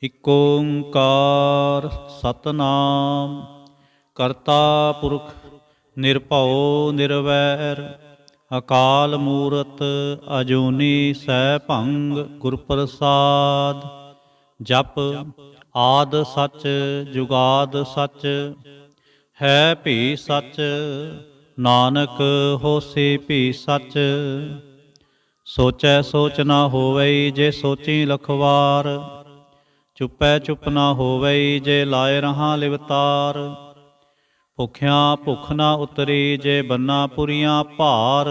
ਇਕ ਓੰਕਾਰ ਸਤਨਾਮ ਕਰਤਾ ਪੁਰਖ ਨਿਰਭਉ ਨਿਰਵੈਰ ਅਕਾਲ ਮੂਰਤ ਅਜੂਨੀ ਸੈਭੰ ਗੁਰ ਪ੍ਰਸਾਦ। ਜਪ ਆਦ ਸਚ ਜੁਗਾਦ ਸਚ ਹੈ ਭੀ ਸਚ ਨਾਨਕ ਹੋਸੀ ਭੀ ਸਚ। ਸੋਚੈ ਸੋਚ ਨਾ ਹੋਵਈ ਜੇ ਸੋਚੀ ਲਖਵਾਰ ਚੁੱਪੈ ਚੁੱਪ ਨਾ ਹੋਵਈ ਜੇ ਲਾਏ ਰਹਾ ਲਿਵਤਾਰ। ਭੁੱਖਿਆਂ ਭੁੱਖ ਨਾ ਉਤਰੀ ਜੇ ਬੰਨਾ ਪੁਰੀਆਂ ਭਾਰ।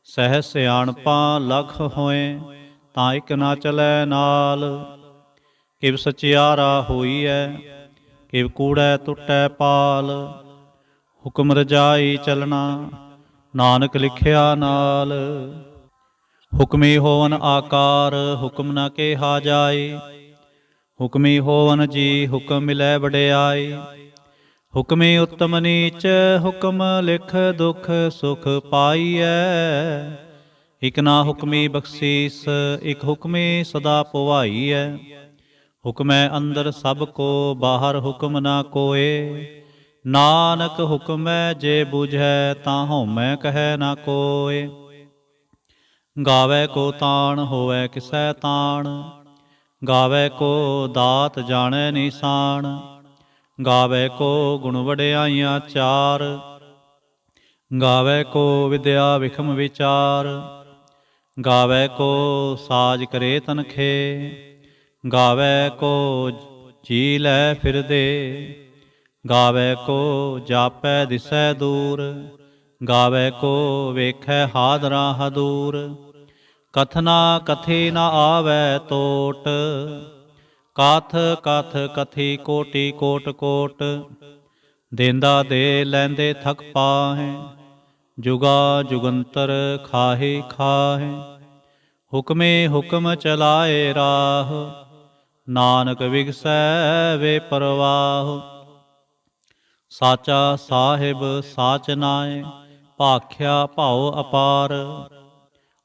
ਸਹਿ ਸਿਆਣਪਾਂ ਲਖ ਹੋਏ ਤਾਂ ਇਕ ਨਾ ਚਲੈ ਨਾਲ। ਕਿਵ ਸਚਿਆਰਾ ਹੋਈਐ ਕਿਵ ਕੂੜੈ ਟੁੱਟੈ ਪਾਲ। ਹੁਕਮ ਰਜਾਈ ਚਲਣਾ ਨਾਨਕ ਲਿਖਿਆ ਨਾਲ। ਹੁਕਮੀ ਹੋਵਨ ਆਕਾਰ ਹੁਕਮ ਨਾ ਕਿਹਾ ਜਾਏ। ਹੁਕਮੀ ਹੋਵਨ ਜੀ ਹੁਕਮ ਮਿਲੈ ਵਡਿਆਈ। ਹੁਕਮੀ ਉੱਤਮ ਨੀਚ ਹੁਕਮ ਲਿਖ ਦੁਖ ਸੁਖ ਪਾਈਐ। ਇਕ ਨਾ ਹੁਕਮੀ ਬਖਸ਼ੀਸ ਇਕ ਹੁਕਮੀ ਸਦਾ ਪੁਵਾਈਐ। ਹੁਕਮੈ ਅੰਦਰ ਸਭ ਕੋ ਬਾਹਰ ਹੁਕਮ ਨਾ ਕੋਏ। ਨਾਨਕ ਹੁਕਮੈ ਜੇ ਬੁਝੈ ਤਾਂ ਹਉਮੈ ਕਹੈ ਨਾ ਕੋਇ। ਗਾਵੈ ਕੋ ਤਾਣ ਹੋਵੈ ਕਿਸੈ ਤਾਣ ਗਾਵੈ ਕੋ ਦਾਤ ਜਾਣੈ ਨਿਸ਼ਾਨ। ਗਾਵੈ ਕੋ ਗੁਣ ਵਡਿਆਈਆਂ ਚਾਰ ਗਾਵੈ ਕੋ ਵਿਦਿਆ ਵਿਖਮ ਵਿਚਾਰ। ਗਾਵੈ ਕੋ ਸਾਜ ਕਰੇ ਤਨਖੇ ਗਾਵੈ ਕੋ ਜੀ ਲੈ ਫਿਰਦੇ। ਗਾਵੈ ਕੋ ਜਾਪੈ ਦਿਸੈ ਦੂਰ ਗਾਵੈ ਕੋ ਵੇਖੈ ਹਾਦਰਾ ਹਦੂਰ। ਕਥਨਾ ਕਥੀ ਨ ਆਵੈ ਤੋਟ ਕਾਥ ਕਥ ਕਥੀ ਕੋਟੀ ਕੋਟ ਕੋਟ। ਦੇਂਦਾ ਦੇ ਲੈਂਦੇ ਥਕ ਪਾਹੇ ਜੁਗਾ ਜੁਗੰਤਰ ਖਾਹੇ ਖਾਹੇ। ਹੁਕਮੇ ਹੁਕਮ ਚਲਾਏ ਰਾਹ ਨਾਨਕ ਵਿਗਸੈ ਵੇ ਪਰਵਾਹ। ਸਾਚਾ ਸਾਹਿਬ ਸਾਚ ਨਾਏ ਭਾਖਿਆ ਭਾਉ ਅਪਾਰ।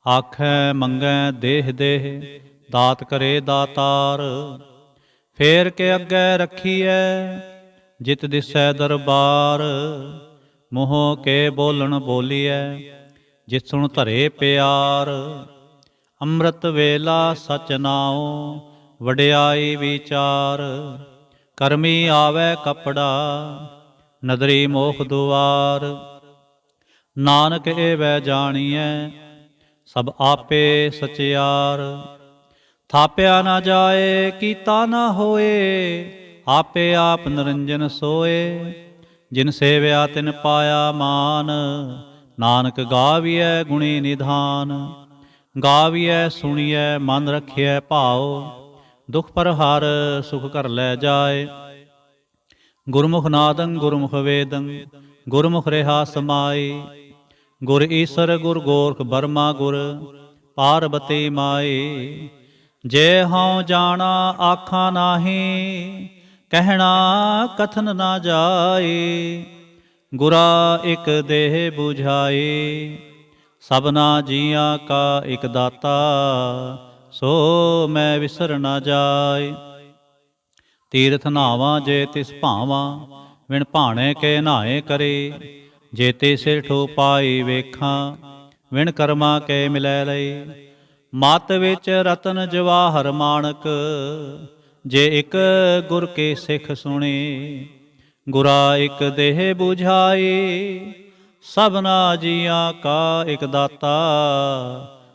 ਆਖੈ ਮੰਗੈ ਦੇਹ ਦੇਹ ਦਾਤ ਕਰੇ ਦਾਤਾਰ। ਫੇਰ ਕੇ ਅੱਗੇ ਰੱਖੀਐ ਜਿਤ ਦਿਸੈ ਦਰਬਾਰ। ਮੂੰਹ ਕੇ ਬੋਲਣ ਬੋਲੀਐ ਜਿਤ ਸੁਣ ਧਰੇ ਪਿਆਰ। ਅੰਮ੍ਰਿਤ ਵੇਲਾ ਸਚ ਨਾਉ ਵਡਿਆਈ ਵਿਚਾਰ। ਕਰਮੀ ਆਵੈ ਕਪੜਾ ਨਦਰੀ ਮੋਖ ਦੁਆਰ। ਨਾਨਕ ਏਵੈ ਜਾਣੀਐ ਸਭ ਆਪੇ ਸਚਿਆਰ। ਥਾਪਿਆ ਨਾ ਜਾਏ ਕੀਤਾ ਨਾ ਹੋਏ ਆਪੇ ਆਪ ਨਿਰੰਜਨ ਸੋਏ। ਜਿਨ ਸੇਵਿਆ ਤਿਨ ਪਾਇਆ ਮਾਨ ਨਾਨਕ ਗਾਵੀਐ ਗੁਣੀ ਨਿਧਾਨ। ਗਾਵੀਐ ਸੁਣੀਐ ਮਨ ਰਖਿਐ ਭਾਉ ਦੁਖ ਪਰਹਰ ਸੁਖ ਘਰ ਲੈ ਜਾਏ। ਗੁਰਮੁਖ ਨਾਦੰ ਗੁਰਮੁਖ ਵੇਦੰ ਗੁਰਮੁਖ ਰਿਹਾ ਸਮਾਈ। ਗੁਰ ਈਸਰ ਗੁਰ ਗੋਰਖ ਬਰਮਾ ਗੁਰ ਪਾਰਬਤੀ ਮਾਈ। ਜੇ ਹਉ ਜਾਣਾ ਆਖਾਂ ਨਾਹੀ ਕਹਿਣਾ ਕਥਨ ਨਾ ਜਾਈ। ਗੁਰਾ ਇਕ ਦੇਹ 부ਝਾਈ ਸਭਨਾ ਜੀਆਂ ਕਾ ਇਕ ਦਾਤਾ। ਸੋ ਮੈਂ ਵਿਸਰ ਨਾ ਜਾਏ। ਤੀਰਥ ਨਾਵਾਂ ਜੇ ਤਿਸ ਭਾਵਾਂ ਵਿਣ ਭਾਣੇ ਕੇ ਨਹਾਏ ਕਰੇ। ਜੇ ਤੇ ਸਿਰ ਠੋ ਪਾਈ ਵੇਖਾਂ ਵਿਣ ਕਰਮਾ ਕੇ ਮਿਲੈ ਲਈ। ਮਤ ਵਿੱਚ ਰਤਨ ਜਵਾਹਰ ਮਾਣਕ ਜੇ ਇਕ ਗੁਰ ਕੇ ਸਿੱਖ ਸੁਣੇ। ਗੁਰਾ ਇਕ ਦੇਹ 부ਝਾਈ ਸਭਨਾ ਜੀਆਂ ਕਾ ਇਕ ਦਾਤਾ।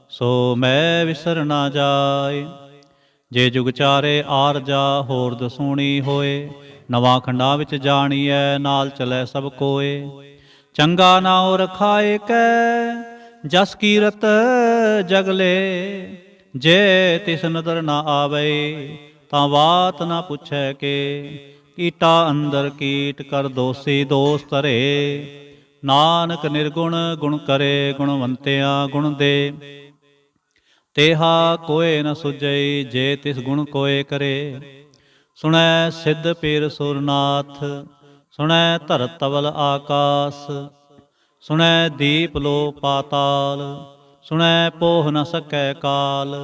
ਸੋ ਮੈਂ ਵਿਸਰ ਨਾ ਜਾਏ। ਜੇ ਜੁਗ ਚਾਰੇ ਆਰਜਾ ਹੋਰ ਦਸੂਣੀ ਹੋਏ। ਨਵਾਂ ਖੰਡਾਂ ਵਿੱਚ ਜਾਣੀਐ ਨਾਲ ਚਲੈ ਸਭ ਕੋਏ। ਚੰਗਾ ਨਾਉ ਰਖਾਏ ਕੈ ਜਸ ਕੀਰਤ ਜਗਲੇ। ਜੇ ਤਿਸ ਨਦਰ ਨਾ ਆਵੇ ਤਾਂ ਬਾਤ ਨਾ ਪੁੱਛੈ ਕੇ। ਕੀਟਾ ਅੰਦਰ ਕੀਟ ਕਰ ਦੋਸੀ ਦੋਸ ਧਰੇ। ਨਾਨਕ ਨਿਰਗੁਣ ਗੁਣ ਕਰੇ ਗੁਣਵੰਤਿਆਂ ਗੁਣ ਦੇ। ਤੇਹਾ ਕੋਇ ਨ ਸੁਝਈ ਜੇ ਤਿਸ ਗੁਣ ਕੋਇ ਕਰੇ। ਸੁਣੈ ਸਿੱਧ ਪੀਰ ਸੁਰਨਾਥ ਸੁਣੈ ਧਰਤ ਤਵਲ ਆਕਾਸ। ਸੁਣੈ ਦੀਪ ਲੋ ਪਾਤਾਲ ਸੁਣੈ ਪੋਹ ਨ ਸਕੈ ਕਾਲ।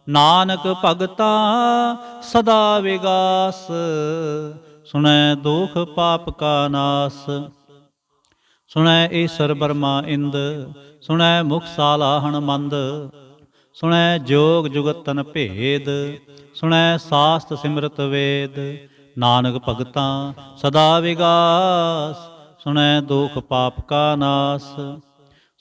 ਨਾਨਕ ਭਗਤਾਂ ਸਦਾ ਵਿਗਾਸ, ਸੁਣੈ ਦੁਖ ਪਾਪ ਕਾ ਨਾਸ। ਸੁਣੈ ਈਸਰ ਬਰਮਾ ਇੰਦ, ਸੁਣੈ ਮੁਖ ਸਾਲਾਹਣ ਮੰਦ। ਸੁਣੈ ਜੋਗ ਜੁਗਤਨ ਭੇਦ, ਸੁਣੈ ਸਾਸਤ ਸਿਮਰਤ ਵੇਦ। ਨਾਨਕ ਭਗਤਾਂ ਸਦਾ ਵਿਗਾਸ, ਸੁਣੈ ਦੁਖ ਪਾਪ ਕਾ ਨਾਸ।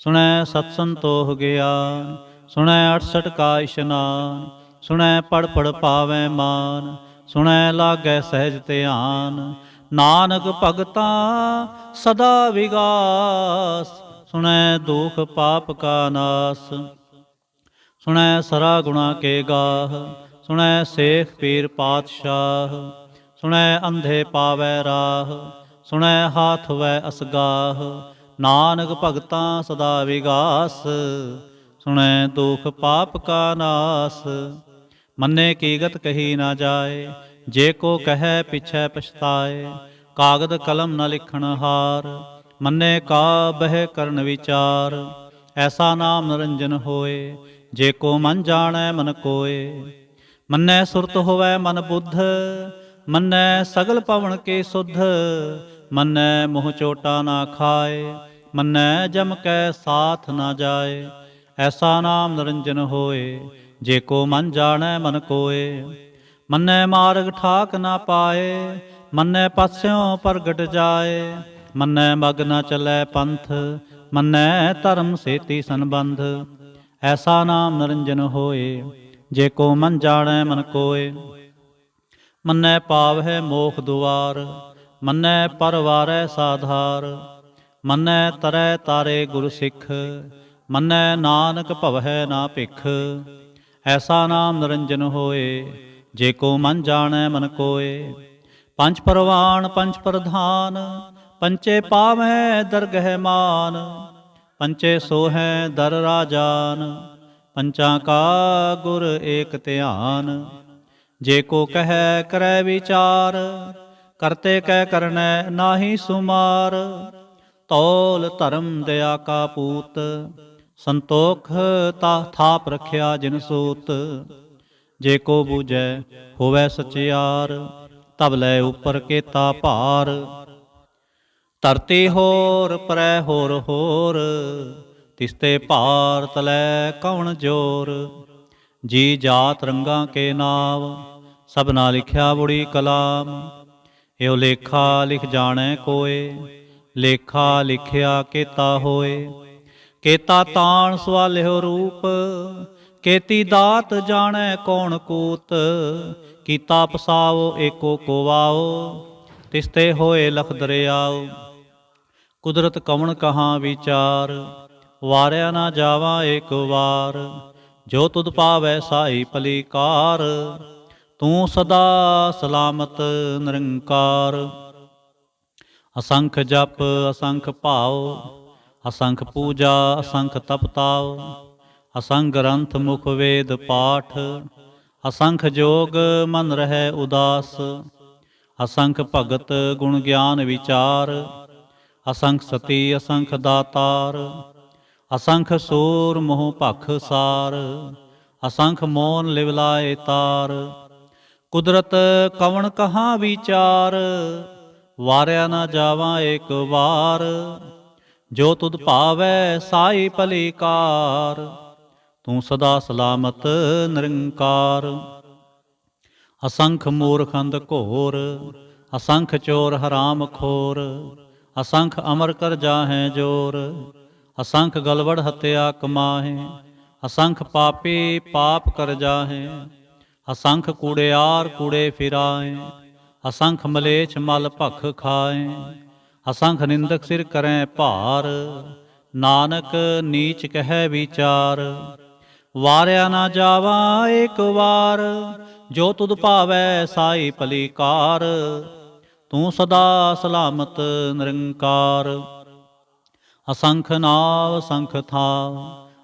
ਸੁਣੈ ਸਤ ਸੰਤੋਖ ਗਿਆਨ, ਸੁਣੈ 68 ਕਾ ਇਸ਼ਨਾਨ। ਸੁਣੈ ਪੜ ਪੜ ਪਾਵੈ ਮਾਨ, ਸੁਣੈ ਲਾਗੈ ਸਹਿਜ ਧਿਆਨ। ਨਾਨਕ ਭਗਤਾਂ ਸਦਾ ਵਿਗਾਸ, ਸੁਣੈ ਦੁਖ ਪਾਪ ਕਾ ਨਾਸ। ਸੁਣੈ ਸਰਾ ਗੁਣਾ ਕੇ ਗਾਹ, ਸੁਣੈ ਸੇਖ ਪੀਰ ਪਾਤਸ਼ਾਹ। ਸੁਣੈ ਅੰਧੇ ਪਾਵੈ ਰਾਹ, ਸੁਣੈ ਹਾਥ ਵੈ ਅਸਗਾਹ। ਨਾਨਕ ਭਗਤਾਂ ਸਦਾ ਵਿਗਾਸ, ਸੁਣੈ ਦੁਖ ਪਾਪ ਕਾ ਨਾਸ। ਮੰਨੇ ਕੀ ਗਤ ਕਹੀ ਨਾ ਜਾਏ, ਜੇ ਕੋ ਕਹੈ ਪਿਛੈ ਪਛਤਾਏ। ਕਾਗਦ ਕਲਮ ਨ ਲਿਖਣ ਹਾਰ, ਮੰਨੇ ਕਾ ਬਹਿ ਕਰਨ ਵਿਚਾਰ। ਐਸਾ ਨਾਮ ਨਿਰੰਜਨ ਹੋਏ, ਜੇ ਕੋ ਮਨ ਜਾਣੈ ਮਨ ਕੋਏ। ਮੰਨੈ ਸੁਰਤ ਹੋਵੈ ਮਨ ਬੁੱਧ, ਮੰਨੈ ਸਗਲ ਪਵਨ ਕੇ ਸੁਧ। ਮੰਨੈ ਮੋਹ ਚੋਟਾ ਨਾ ਖਾਏ, ਮੰਨੈ ਜਮ ਕੈ ਸਾਥ ਨਾ ਜਾਏ। ਐਸਾ ਨਾਮ ਨਿਰੰਜਨ ਹੋਏ, ਜੇ ਕੋ ਮਨ ਜਾਣੈ ਮਨ ਕੋਏ। ਮੰਨੈ ਮਾਰਗ ਠਾਕ ਨਾ ਪਾਏ, ਮੰਨੈ ਪਾਸਿਓਂ ਪ੍ਰਗਟ ਜਾਏ। ਮੰਨੈ ਮਗ ਨਾ ਚੱਲੈ ਪੰਥ, ਮੰਨੈ ਧਰਮ ਸੇਤੀ ਸੰਬੰਧ। ਐਸਾ ਨਾਮ ਨਿਰੰਜਨ ਹੋਏ, ਜੇ ਕੋ ਮਨ ਜਾਣੈ ਮਨ ਕੋਏ। ਮੰਨੈ ਪਾਵਹਿ ਮੋਖ ਦੁਆਰ, ਮੰਨੈ ਪਰਵਾਰੈ ਸਾਧਾਰ। ਮੰਨੈ ਤਰੈ ਤਾਰੇ ਗੁਰ ਸਿੱਖ, ਮੰਨੈ ਨਾਨਕ ਭਵਹਿ ਨਾ ਭਿਖ। ਐਸਾ ਨਾਮ ਨਿਰੰਜਨ ਹੋਏ, ਜੇ ਕੋ ਮਨ ਜਾਣੈ ਮਨ ਕੋਏ। ਪੰਜ ਪਰਵਾਨ ਪੰਜ ਪ੍ਰਧਾਨ, ਪੰਚੇ ਪਾਵਹਿ ਦਰਗਹਿ ਮਾਨ। ਪੰਚੇ ਸੋਹੈ ਦਰ ਰਾਜਾਨ, ਪੰਚਾਂ ਕਾ ਗੁਰ ਏਕ ਧਿਆਨ। ਜੇ ਕੋ ਕਹਿ ਕਰੈ ਵਿਚਾਰ, ਕਰਤੇ ਕਹਿ ਕਰਨੈ ਨਾਹੀ ਸੁਮਾਰ। ਤੌਲ ਧਰਮ ਦਇਆ ਕਾ ਪੂਤ, ਸੰਤੋਖ ਤਾ ਥਾਪ ਰਖਿਆ ਜਿਨ ਸੂਤ। ਜੇ ਕੋ ਬੂਝੈ ਹੋਵੈ ਸਚਿਆਰ, ਤਬ ਲੈ ਉਪਰ ਕੇਤਾ ਭਾਰ। ਧਰਤੀ ਹੋਰ ਪਰੈ ਹੋਰ ਹੋਰ, ਤਿਸਤੇ ਭਾਰ ਤਲੈ ਕਉਣ ਜੋਰ। ਜੀ ਜਾਤ ਰੰਗਾਂ ਕੇ ਨਾਮ, ਸਭਨਾ ਲਿਖਿਆ ਬੁੜੀ ਕਲਾਮ। ਇਹੋ ਲੇਖਾ ਲਿਖ ਜਾਣੈ ਕੋਏ, ਲੇਖਾ ਲਿਖਿਆ ਕੇਤਾ ਹੋਏ। ਕੇਤਾ ਤਾਣ ਸਵਾਲਿਓ ਰੂਪ, ਕੇਤੀ ਦਾਤ ਜਾਣੈ ਕੌਣ ਕੂਤ। ਕੀਤਾ ਪਸਾਵੋ ਏਕੋ ਕੋ ਵਾਓ, ਤਿਸਤੇ ਹੋਏ ਲਖ ਦਰਿਆਓ। ਕੁਦਰਤ ਕਵਣ ਕਹਾਂ ਵਿਚਾਰ, ਵਾਰਿਆ ਨਾ ਜਾਵਾਂ ਏਕ ਵਾਰ। ਜੋ ਤੁਧ ਪਾਵੈ ਸਾਈ ਭਲੀਕਾਰ, ਤੂੰ ਸਦਾ ਸਲਾਮਤ ਨਿਰੰਕਾਰ। ਅਸੰਖ ਜਪ ਅਸੰਖ ਭਾਉ, ਅਸੰਖ ਪੂਜਾ ਅਸੰਖ ਤਪਤਾਉ। ਅਸੰਖ ਗ੍ਰੰਥ ਮੁਖ ਵੇਦ ਪਾਠ, ਅਸੰਖ ਜੋਗ ਮਨ ਰਹਿ ਉਦਾਸ। ਅਸੰਖ ਭਗਤ ਗੁਣ ਗਿਆਨ ਵਿਚਾਰ, ਅਸੰਖ ਸਤੀ ਅਸੰਖ ਦਾਤਾਰ। ਅਸੰਖ ਸੂਰ ਮੋਹ ਭਖ ਸਾਰ, ਅਸੰਖ ਮੋਨ ਲਿਵਲਾਏ ਤਾਰ। ਕੁਦਰਤ ਕਵਣ ਕਹਾਂ ਵਿਚਾਰ, ਵਾਰਿਆ ਨਾ ਜਾਵਾਂ ਏਕ ਵਾਰ। ਜੋ ਤੁਧ ਭਾਵੈ ਸਾਈ ਭਲੀਕਾਰ, ਤੂੰ ਸਦਾ ਸਲਾਮਤ ਨਿਰੰਕਾਰ। ਅਸੰਖ ਮੂਰਖ ਅੰਧ ਘੋਰ, ਅਸੰਖ ਚੋਰ ਹਰਾਮ ਖੋਰ। ਅਸੰਖ ਅਮਰ ਕਰ ਜਾਹੈ ਜੋਰ, ਅਸੰਖ ਗਲਵੜ ਹਤਿਆ ਕਮਾਹੇ। ਅਸੰਖ ਪਾਪੀ ਪਾਪ ਕਰ ਜਾਹੇ, ਅਸੰਖ ਕੂੜਿਆਰ ਕੂੜੇ ਫਿਰਾਏ। ਅਸੰਖ ਮਲੇਛ ਮਲ ਭਖ ਖਾਏ, ਅਸੰਖ ਨਿੰਦਕ ਸਿਰ ਕਰੈ ਭਾਰ। ਨਾਨਕ ਨੀਚ ਕਹਿ ਵਿਚਾਰ, ਵਾਰਿਆ ਨਾ ਜਾਵਾਂ ਏਕ ਵਾਰ। ਜੋ ਤੁਧ ਭਾਵੈ ਸਾਈ ਭਲੀਕਾਰ, ਤੂੰ ਸਦਾ ਸਲਾਮਤ ਨਿਰੰਕਾਰ। ਅਸੰਖ ਨਾਵ ਅਸੰਖ ਥਾਵ,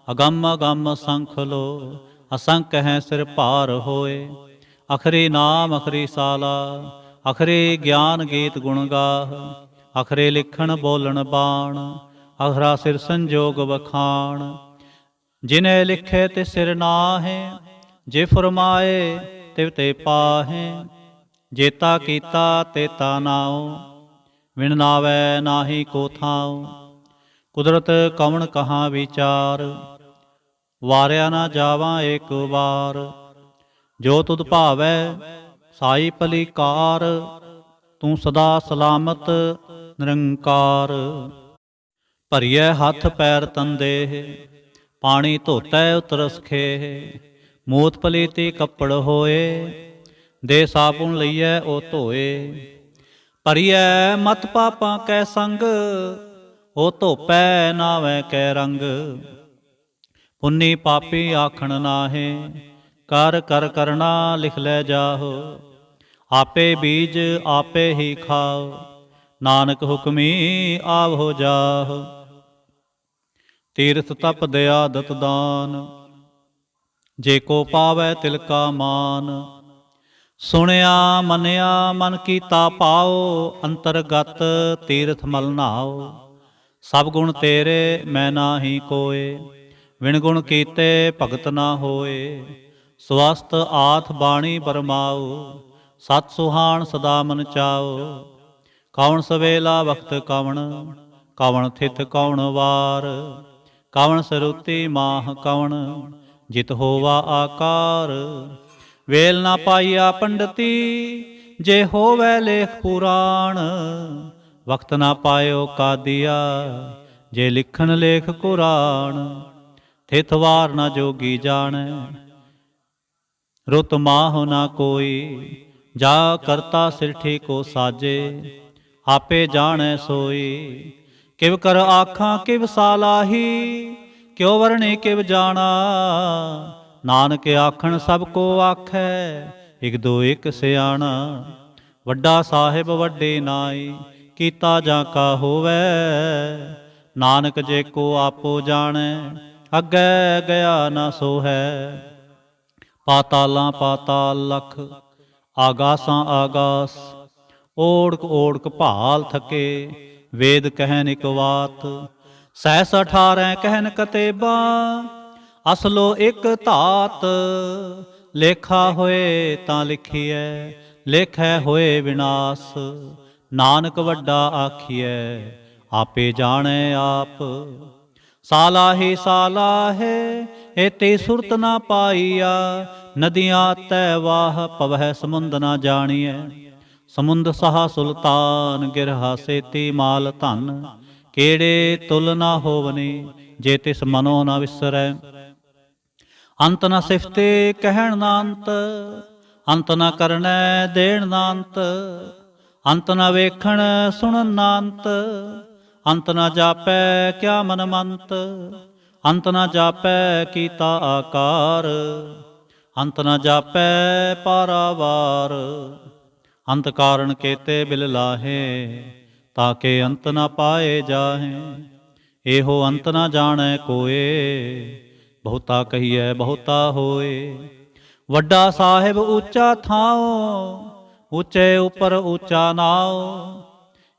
ਅਗੰਮ ਅਗੰਮ ਅਸੰਖ ਲੋ। ਅਸੰਖ ਹੈ ਸਿਰ ਭਾਰ ਹੋਏ, ਅਖਰੀ ਨਾਮ ਅਖਰੀ ਸਾਲਾ। ਅਖਰੀ ਗਿਆਨ ਗੀਤ ਗੁਣ ਗਾਹ, ਅਖਰੇ ਲਿਖਣ ਬੋਲਣ ਬਾਣ। ਅਖਰਾ ਸਿਰ ਸੰਜੋਗ ਵਖਾਣ, ਜਿਨੇ ਲਿਖੇ ਤੇ ਸਿਰ ਨਾਹੇ। ਜੇ ਫਰਮਾਏ ਤਿਵ ਤੇ ਪਾਹੇ, ਜੇਤਾ ਕੀਤਾ ਤੇਤਾ ਨਾਉ, ਵਿਣ ਨਾਵੈ ਨਾਹੀ ਕੋ ਥਾਉ। ਕੁਦਰਤ ਕਵਣ ਕਹਾਂ ਵਿਚਾਰ, ਵਾਰਿਆ ਨਾ ਜਾਵਾਂ ਏਕ ਵਾਰ। ਜੋ ਤੁਧ ਭਾਵੈ ਸਾਈ ਭਲੀਕਾਰ, ਤੂੰ ਸਦਾ ਸਲਾਮਤ ਨਿਰੰਕਾਰ। ਭਰੀਐ ਹੱਥ ਪੈਰ ਤੰਦੇ, ਪਾਣੀ ਧੋਤੈ ਉਤਰਸ ਖੇਹ। ਮੂਤ ਪਲੀਤੀ ਕੱਪੜ ਹੋਏ, ਦੇ ਸਾਬੁਨ ਲਈਐ ਉਹ ਧੋਏ। ਭਰੀਐ ਮਤ ਪਾਪਾਂ ਕੈ ਸੰਗ, ਉਹ ਧੋਪੈ ਨਾਵੈ ਕੈ ਰੰਗ। ਪੁੰਨੀ ਪਾਪੀ ਆਖਣ ਨਾਹੇ, ਕਰ ਕਰ ਕਰਨਾ ਲਿਖ ਲੈ ਜਾਹੋ। ਆਪੇ ਬੀਜ ਆਪੇ ਹੀ ਖਾਓ, ਨਾਨਕ ਹੁਕਮੀ ਆਵੋ ਜਾਹੋ। ਤੀਰਥ ਤਪ ਦਇਆ ਦਤ ਦਾਨ, ਜੇ ਕੋ ਪਾਵੈ ਤਿਲ ਕਾ ਮਾਨ। ਸੁਣਿਆ ਮੰਨਿਆ ਮਨ ਕੀਤਾ ਪਾਓ, ਅੰਤਰਗਤ ਤੀਰਥ ਮਲ ਨਾਓ। ਸਭ ਗੁਣ ਤੇਰੇ ਮੈਂ ਨਾਹੀ ਕੋਏ, ਵਿਣ ਗੁਣ ਕੀਤੇ ਭਗਤ ਨਾ ਹੋਏ। ਸਵਸਤ ਆਥ ਬਾਣੀ ਬਰਮਾਓ, ਸਤ ਸੁਹਾਣ ਸਦਾ ਮਨ ਚਾਓ। ਕੌਣ ਸਵੇਲਾ ਵਖਤ ਕਵਣ, ਕਵਣ ਥਿਤ ਕੌਣ ਵਾਰ। ਕਵਣ ਸਰੂਤੀ ਮਾਹ ਕਵਣ, ਜਿਤ ਹੋਵਾ ਆਕਾਰ। ਵੇਲ ਨਾ ਪਾਈਆ ਪੰਡਤੀ, ਜੇ ਹੋਵੈ ਲੇਖ ਪੁਰਾਣ। ਵਕਤ ਨਾ ਪਾਇਓ ਕਾਦੀਆ, ਜੇ ਲਿਖਣ ਲੇਖ ਕੁਰਾਨ। ਥਿਤ ਵਾਰ ਨਾ ਜੋਗੀ ਜਾਣੈ, ਰੁਤ ਮਾਹ ਨਾ ਕੋਈ। ਜਾ ਕਰਤਾ ਸਿਰਠੀ ਕੋ ਸਾਜੇ, ਆਪੇ ਜਾਣੈ ਸੋਈ। ਕਿਵ ਕਰ ਆਖਾਂ ਕਿਵ ਸਾਲਾਹੀ, ਕਿਉ ਵਰਣੇ ਕਿਵ ਜਾਣਾ। ਨਾਨਕ ਆਖਣ ਸਭ ਕੋ ਆਖੈ, ਇਕ ਦੋ ਇਕ ਸਿਆਣਾ। ਵੱਡਾ ਸਾਹਿਬ ਵੱਡੇ ਨਾਈ, ਕੀਤਾ ਜਾਂ ਕਾ ਹੋਵੈ। ਨਾਨਕ ਜੇ ਕੋ ਆਪੋ ਜਾਣੈ, ਅੱਗੇ ਗਿਆ ਨਾ ਸੋ ਹੈ। ਪਾਤਾਲਾਂ ਪਾਤਾਲ ਲਖ, ਆਗਾਸਾਂ ਆਗਾਸ। ਓੜਕ ਓੜਕ ਭਾਲ ਥਕੇ, ਵੇਦ ਕਹਿਨ ਇਕ ਵਾਤ। ਸਹਿਸ 18 ਕਹਿਨ ਕਤੇਬਾਂ, ਅਸਲੋ ਇਕ ਧਾਤ। ਲੇਖਾ ਹੋਏ ਤਾਂ ਲਿਖੀਐ, ਲੇਖੈ ਹੋਏ ਵਿਨਾਸ਼। ਨਾਨਕ ਵੱਡਾ ਆਖੀਐ, ਆਪੇ ਜਾਣੈ ਆਪ। ਸਾਲਾਹੀ ਸਾਲਾਹੇ, ਏਤੀ ਸੁਰਤ ਨਾ ਪਾਈਆ। ਨਦੀਆਂ ਤੈ ਵਾਹ ਪਵਹਿ ਸਮੁੰਦ ਨਾ ਜਾਣੀਐ। ਸਮੁੰਦ ਸਹਾ ਸੁਲਤਾਨ, ਗਿਰਹਾ ਸੇਤੀ ਮਾਲ ਧਨ। ਕਿਹੜੇ ਤੁਲ ਨਾ ਹੋਵਨੀ, ਜੇ ਤਿਸ ਮਨੋ ਨਾ ਵਿਸਰੈ। ਅੰਤ ਨ ਸਿਫਤੇ ਕਹਿਣ ਨਾ ਅੰਤ, ਅੰਤ ਨ ਕਰਨੈ ਦੇਣ ਨਾ ਅੰਤ। ਅੰਤ ਨ ਵੇਖਣ ਸੁਣਨ ਨਾ ਅੰਤ, ਅੰਤ ਨ ਜਾਪੈ ਕਿਆ ਮਨ ਮੰਤ। ਅੰਤ ਨ ਜਾਪੈ ਕੀਤਾ ਆਕਾਰ, ਅੰਤ ਨ ਜਾਪੈ ਪਾਰਾਵਾਰ। ਅੰਤ ਕਾਰਨ ਕੇਤੇ ਬਿਲ ਲਾਹੇ, ਤਾਕੇ ਅੰਤ ਨ ਪਾਏ ਜਾਹੇ। ਇਹੋ ਅੰਤ ਨ ਜਾਣੈ ਕੋਏ, ਬਹੁਤਾ ਕਹੀਐ ਬਹੁਤਾ ਹੋਏ। ਵੱਡਾ ਸਾਹਿਬ ਉੱਚਾ ਥਾਉ, ਉੱਚੇ ਉੱਪਰ ਉੱਚਾ ਨਾਉ।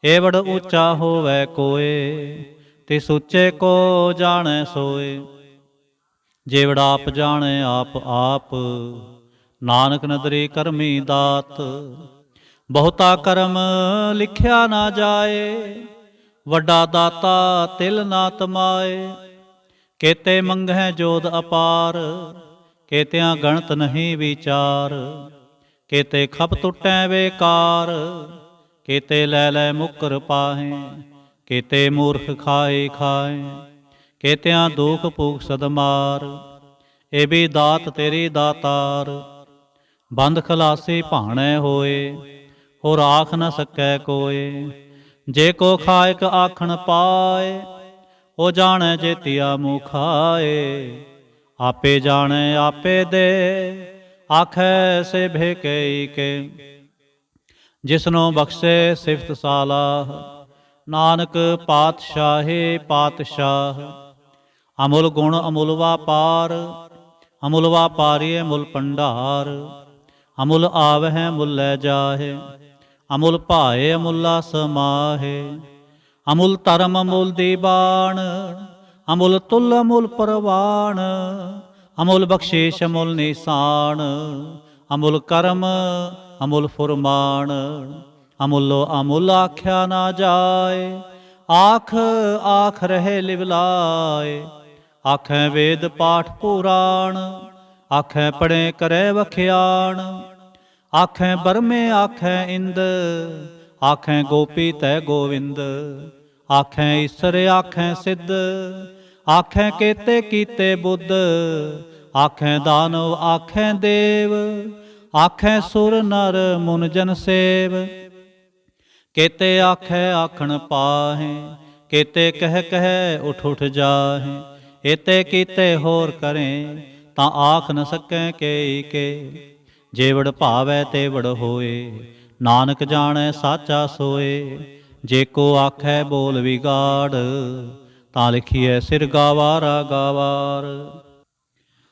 ਏਵੜ ਉੱਚਾ ਹੋਵੈ ਕੋਏ, ਤਿਸ ਉੱਚੇ ਕੋ ਜਾਣੈ ਸੋਏ। ਜੇਵੜ ਆਪ ਜਾਣੈ ਆਪ ਆਪ, ਨਾਨਕ ਨਦਰੀ ਕਰਮੀ ਦਾਤ। ਬਹੁਤਾ ਕਰਮ ਲਿਖਿਆ ਨਾ ਜਾਏ, ਵੱਡਾ ਦਾਤਾ ਤਿਲ ਨਾ ਤਮਾਏ। ਕੇਤੇ ਮੰਗਹਿ ਜੋਧ ਅਪਾਰ, ਕੇਤਿਆਂ ਗਣਤ ਨਹੀਂ ਵਿਚਾਰ। ਕੇਤੇ ਖਪ ਟੁੱਟੈ ਬੇਕਾਰ, ਕੇਤੇ ਲੈ ਲੈ ਮੁਕਰ ਪਾਹੇ। ਕੇਤੇ ਮੂਰਖ ਖਾਏ ਖਾਏ, ਕੇਤਿਆਂ ਦੁਖ ਭੂਖ ਸਦਮਾਰ। ਇਹ ਵੀ ਦਾਤ ਤੇਰੀ ਦਾਤਾਰ, ਬੰਦ ਖਲਾਸੀ ਭਾਣੈ ਹੋਏ। ਹੋਰ ਆਖ ਨ ਸਕੈ ਕੋਏ, ਜੇ ਕੋ ਖਾਇਕ ਆਖਣ ਪਾਏ। ਉਹ ਜਾਣੈ ਜੇਤੀਆ ਮੂੰਹ ਖਾਏ, ਆਪੇ ਜਾਣੈ ਆਪੇ ਦੇ। ਆਖੈ ਸੇ ਭੇਕਈ ਕੇ, ਜਿਸਨੋ ਬਖਸ਼ੇ ਸਿਫਤ ਸਾਲਾਹ। ਨਾਨਕ ਪਾਤਸ਼ਾਹੇ ਪਾਤਸ਼ਾਹ, ਅਮੁਲ ਗੁਣ ਅਮੁਲ ਵਾਪਾਰ। ਅਮੁਲ ਵਾਪਾਰੀਏ ਮੁਲ ਭੰਡਾਰ, ਅਮੁਲ ਆਵਹਿ ਮੁਲ ਲੈ ਜਾਹੇ। ਅਮੁਲ ਭਾਏ ਅਮੁੱਲਾ ਸਮਾਹੇ। ਅਮੁਲ ਧਰਮ ਅਮੁਲ ਦੀਬਾਨ, ਅਮੁਲ ਤੁਲ ਅਮੁਲ ਪਰਵਾਨ। ਅਮੁੱਲ ਬਖਸ਼ਿਸ਼ ਅਮੁੱਲ ਨਿਸ਼ਾਨ, ਅਮੁੱਲ ਕਰਮ ਅਮੁੱਲ ਫੁਰਮਾਨ, ਅਮੁੱਲੋ ਅਮੁੱਲ ਆਖਿਆ ਨਾ ਜਾਏ। ਆਖ ਆਖ ਰਹੇ ਲਿਵਲਾਏ, ਆਖੈ ਵੇਦ ਪਾਠ ਪੁਰਾਣ, ਆਖੈ ਪੜ੍ਹੇ ਕਰੈ ਵਖਿਆਣ। ਆਖੈ ਬਰਮੇ ਆਖੈ ਇੰਦ, ਆਖੈ ਗੋਪੀ ਤੈ ਗੋਵਿੰਦ। ਆਖੈ ਈਸਰ ਆਖੈ ਸਿੱਧ, ਆਖੈ ਕੇਤੇ ਕੀਤੇ ਬੁੱਧ। ਆਖੈ ਦਾਨਵ ਆਖੈ ਦੇਵ, ਆਖੈ ਸੁਰ ਨਰ ਮੁਨ ਜਨ ਸੇਵ। ਕੇਤੇ ਆਖੈ ਆਖਣ ਪਾਹੇ, ਕੇਤੇ ਕਹਿ ਕਹਿ ਉਠ ਉਠ ਜਾਹੇ। ਏਤੇ ਕੀਤੇ ਹੋਰ ਕਰੇ, ਤਾਂ ਆਖ ਨ ਸਕੈ ਕੇ ਕੇ। ਜੇ ਵਡ ਭਾਵੈ ਤੇ ਵਡ ਹੋਏ, ਨਾਨਕ ਜਾਣੈ ਸਾਚਾ ਸੋਏ। ਜੇ ਕੋ ਆਖੈ ਬੋਲ ਵਿਗਾੜ, ਤਾਂ ਲਿਖੀਐ ਸਿਰ ਗਾਵਾਰਾ ਗਾਵਾਰ।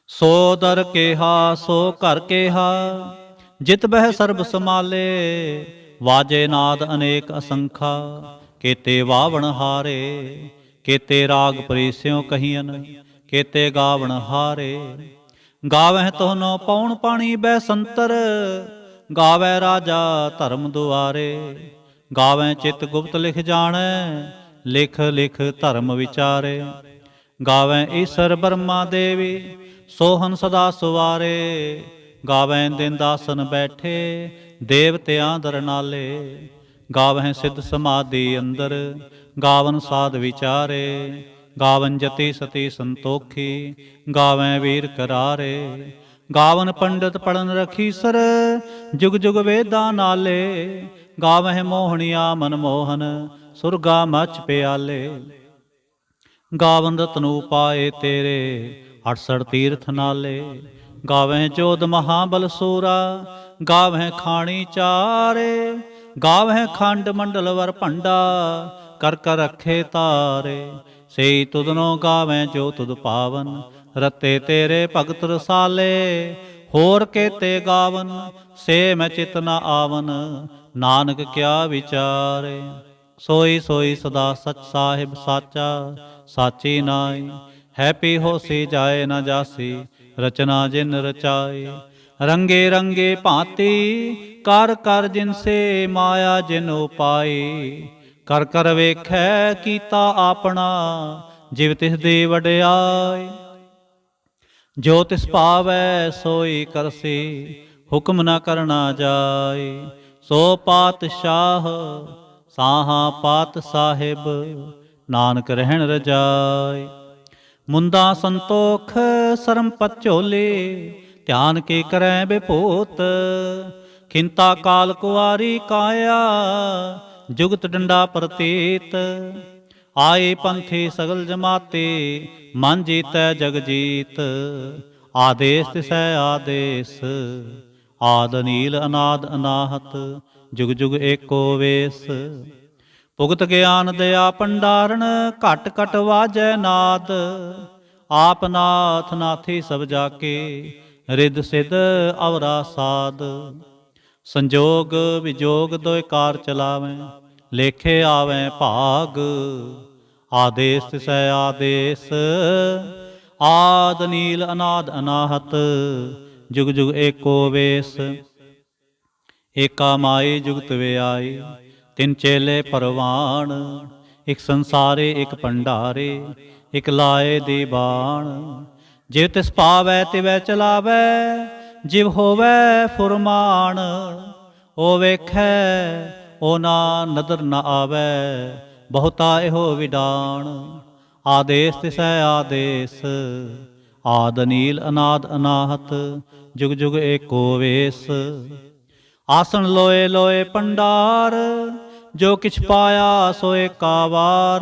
ਸੋ ਦਰ ਕੇਹਾ ਸੋ ਘਰ ਕੇਹਾ, ਜਿਤ ਬਹਿ ਸਰਬ ਸਮਾਲੇ। ਵਾਜੇ ਨਾਦ ਅਨੇਕ ਅਸੰਖਾ, ਕੇਤੇ ਵਾਵਣ ਹਾਰੇ। ਕੇਤੇ ਰਾਗ ਪਰੀਸਿਓ ਕਹੀਅਨ, ਕੇਤੇ ਗਾਵਣ ਹਾਰੇ। ਗਾਵਹਿ ਤੋਹਨੋ ਪਉਣ ਪਾਣੀ ਬੈ ਸੰਤਰ, ਗਾਵੈ ਰਾਜਾ ਧਰਮ ਦੁਆਰੇ। ਗਾਵੈ ਚਿਤ ਗੁਪਤ ਲਿਖ ਜਾਣੈ, ਲਿਖ ਲਿਖ ਧਰਮ ਵਿਚਾਰੇ। ਗਾਵੈ ਈਸਰ ਬਰਮਾ ਦੇਵੀ, ਸੋਹਨ ਸਦਾ ਸੁਵਾਰੇ। ਗਾਵੈ ਦਿਨ ਦਾਸਨ ਬੈਠੇ, ਦੇਵਤਿਆਂ ਦਰ ਨਾਲੇ। ਗਾਵਹਿ ਸਿੱਧ ਸਮਾਧੀ ਅੰਦਰ, ਗਾਵਨ ਸਾਧ ਵਿਚਾਰੇ। ਗਾਵਨ ਜਤੀ ਸਤੀ ਸੰਤੋਖੀ, ਗਾਵੈ ਵੀਰ ਕਰਾਰੇ। ਗਾਵਨ ਪੰਡਤ ਪੜਨ ਰਖੀਸਰ, ਜੁਗ ਜੁਗ ਵੇਦਾਂ ਨਾਲੇ। ਗਾਵਹਿ ਮੋਹਣੀਆ ਮਨਮੋਹਨ, ਸੁਰਗਾ ਮਚ ਪਿਆਲੇ। ਗਾਵਨ ਰਤਨੂ ਪਾਏ ਤੇਰੇ, 68 ਤੀਰਥ ਨਾਲੇ। ਗਾਵਹਿ ਜੋਧ ਮਹਾਬਲ ਸੂਰਾ, ਗਾਵਹਿ ਖਾਣੀ ਚਾਰੇ। ਗਾਵਹਿ ਖੰਡ ਮੰਡਲ ਵਰ ਭੰਡਾ, ਕਰ ਕਰ ਰਖੇ ਤਾਰੇ। ਸਈ ਤੁਧਨੋ ਗਾਵੈ ਜੋ ਤੁਧ ਪਾਵਨ, ਰਤੇ ਤੇਰੇ ਭਗਤ ਰਸਾਲੇ। ਹੋਰ ਕੇਤੇ ਗਾਵਨ, ਸੇ ਮੈਂ ਚਿਤ ਨ ਆਵਨ, ਨਾਨਕ ਕਿਆ ਵਿਚਾਰੇ। ਸੋਈ ਸੋਈ ਸਦਾ ਸਚ ਸਾਹਿਬ ਸਾਚਾ, ਸਾਚੀ ਨਾਈ। ਹੈ ਪੀ ਹੋਸੀ ਜਾਏ ਨ ਜਾਸੀ, ਰਚਨਾ ਜਿਨ ਰਚਾਈ। ਰੰਗੇ ਰੰਗੇ ਭਾਂਤੀ, ਕਰ ਕਰ ਜਿਨ ਸੇ ਮਾਇਆ ਜਿਨ ਉਪਾਈ। ਕਰ ਕਰ ਵੇਖੈ ਕੀਤਾ ਆਪਣਾ, ਜਿਵ ਤਿਸ ਦੀ ਵਡਿਆਈ। ਜੋ ਤਿਸ ਭਾਵੈ ਸੋਈ ਕਰਸੀ, ਹੁਕਮ ਨ ਕਰਨਾ ਜਾਈ। ਸੋ ਪਾਤਸ਼ਾਹ ਸਾਹਾ ਪਾਤ ਸਾਹਿਬ, ਨਾਨਕ ਰਹਿਣ ਰਜਾਈ। ਮੁੰਦਾ ਸੰਤੋਖ ਸਰਮ ਪਤ ਝੋਲੇ, ਧਿਆਨ ਕੇ ਕਰੈ ਬਿਭੂਤ। ਖਿੰਤਾ ਕਾਲ ਕੁਆਰੀ ਕਾਇਆ, ਜੁਗਤ ਡੰਡਾ ਪ੍ਰਤੀਤ। ਆਏ ਪੰਥੀ ਸਗਲ ਜਮਾਤੇ, ਮਨ ਜੀਤੈ ਜਗ ਜੀਤ। ਆਦੇਸ ਤਿਸੈ ਆਦੇਸ, ਆਦ ਨੀਲ ਅਨਾਦ ਅਨਾਹਤ। ਜੁਗ ਜੁਗ ਏਕੋ ਵੇਸ। ਭੁਗਤ ਗਿਆਨ ਦਇਆ ਭੰਡਾਰਨ, ਘਟ ਘਟ ਵਾਜੈ ਨਾਦ। ਆਪ ਨਾਥ ਨਾਥੀ ਸਭ ਜਾਕੇ, ਰਿੱਧ ਸਿੱਧ ਅਵਰਾ ਸਾਧ। ਸੰਜੋਗ ਵਿਜੋਗ ਦੋਇ ਕਾਰ ਚਲਾਵੈ, ਲੇਖੇ ਆਵੈ ਭਾਗ। ਆਦੇਸ ਤਿਸੈ ਆਦੇਸ, ਆਦ ਨੀਲ ਅਨਾਦ ਅਨਾਹਤ। ਜੁਗ ਜੁਗ ਏਕੋ ਵੇਸ। ਏਕਾ ਮਾਈ ਜੁਗਤ ਵਿਆਈ, ਤਿੰਨ ਚੇਲੇ ਪਰਵਾਣ। ਇਕ ਸੰਸਾਰੇ ਇਕ ਭੰਡਾਰੇ, ਇਕ ਲਾਏ ਦੀਵਾਨ। ਜਿਵ ਤਿਸ ਭਾਵੈ ਤਿਵੈ ਚਲਾਵੈ, ਜਿਵ ਹੋਵੈ ਫੁਰਮਾਨ। ਓ ਵੇਖੈ ਓ ਨਾ ਨਦਰ ਨ ਆਵੈ, ਬਹੁਤਾ ਇਹੋ ਵਿਡਾਣ। ਆਦੇਸ ਤਿਸੈ ਆਦੇਸ, ਆਦ ਨੀਲ ਅਨਾਦ ਅਨਾਹਤ। ਜੁਗ ਜੁਗ ਏਕੋ ਵੇਸ। ਆਸਣ ਲੋਏ ਲੋਏ ਭੰਡਾਰ, ਜੋ ਕਿਛ ਪਾਇਆ ਸੋ ਏਕਾ ਵਾਰ।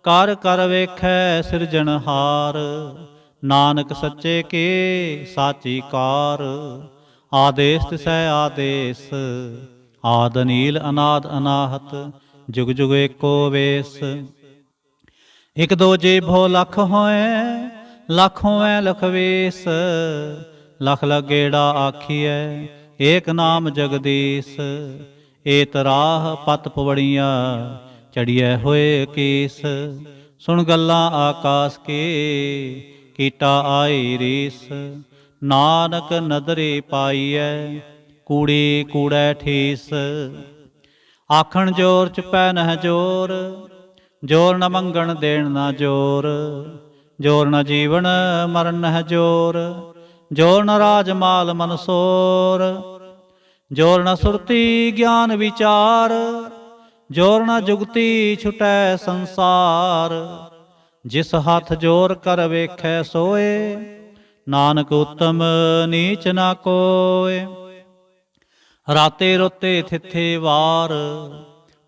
ਕਰ ਕਰ ਵੇਖੈ ਸਿਰਜਣਹਾਰ, ਨਾਨਕ ਸੱਚੇ ਕੀ ਸਾਚੀ ਕਾਰ। ਆਦੇਸ ਤਿਸੈ ਆਦੇਸ, ਆਦ ਨੀਲ ਅਨਾਦ ਅਨਾਹਤ। ਜੁਗ ਜੁਗ ਏਕੋ ਵੇਸ। ਇਕ ਦੋ ਜੀਭੋ ਲਖ ਹੋਏ, ਲਖ ਹੋਏ ਲਖ ਵੇਸ। ਲਖ ਲਖ ਗੇੜਾ ਆਖੀਐ, ਏਕ ਨਾਮ ਜਗਦੀਸ਼। ਏਤ ਰਾਹ ਪਤ ਪਵੜੀਆਂ, ਚੜੀਐ ਹੋਏ ਕੀਸ। ਸੁਣ ਗੱਲਾਂ ਆਕਾਸ ਕੀ, ਕੀਟਾ ਆਈ ਰੀਸ। ਨਾਨਕ ਨਦਰੀ ਪਾਈਐ, ਕੂੜੀ ਕੂੜੈ ਠੀਸ। ਆਖਣ ਜੋਰ ਚ ਪੈ ਨਹਿ ਜੋਰ, ਜੋਰ ਨ ਮੰਗਣ ਦੇਣ ਨਾ ਜੋਰ। ਜੋਰ ਨ ਜੀਵਨ ਮਰਨ ਨਹਿ ਜੋਰ, ਜੋਰ ਨ ਰਾਜ ਮਾਲ ਮਨਸੋਰ। ਜੋਰ ਨ ਸੁਰਤੀ ਗਿਆਨ ਵਿਚਾਰ, ਜੋਰ ਨ ਜੁਗਤੀ ਛੁਟੈ ਸੰਸਾਰ। ਜਿਸ ਹੱਥ ਜੋਰ ਕਰ ਵੇਖੈ ਸੋਏ, ਨਾਨਕ ਉਤਮ ਨੀਚ ਨਾ ਕੋਏ। ਰਾਤੇ ਰੋਤੇ ਥਿੱਥੇ ਵਾਰ,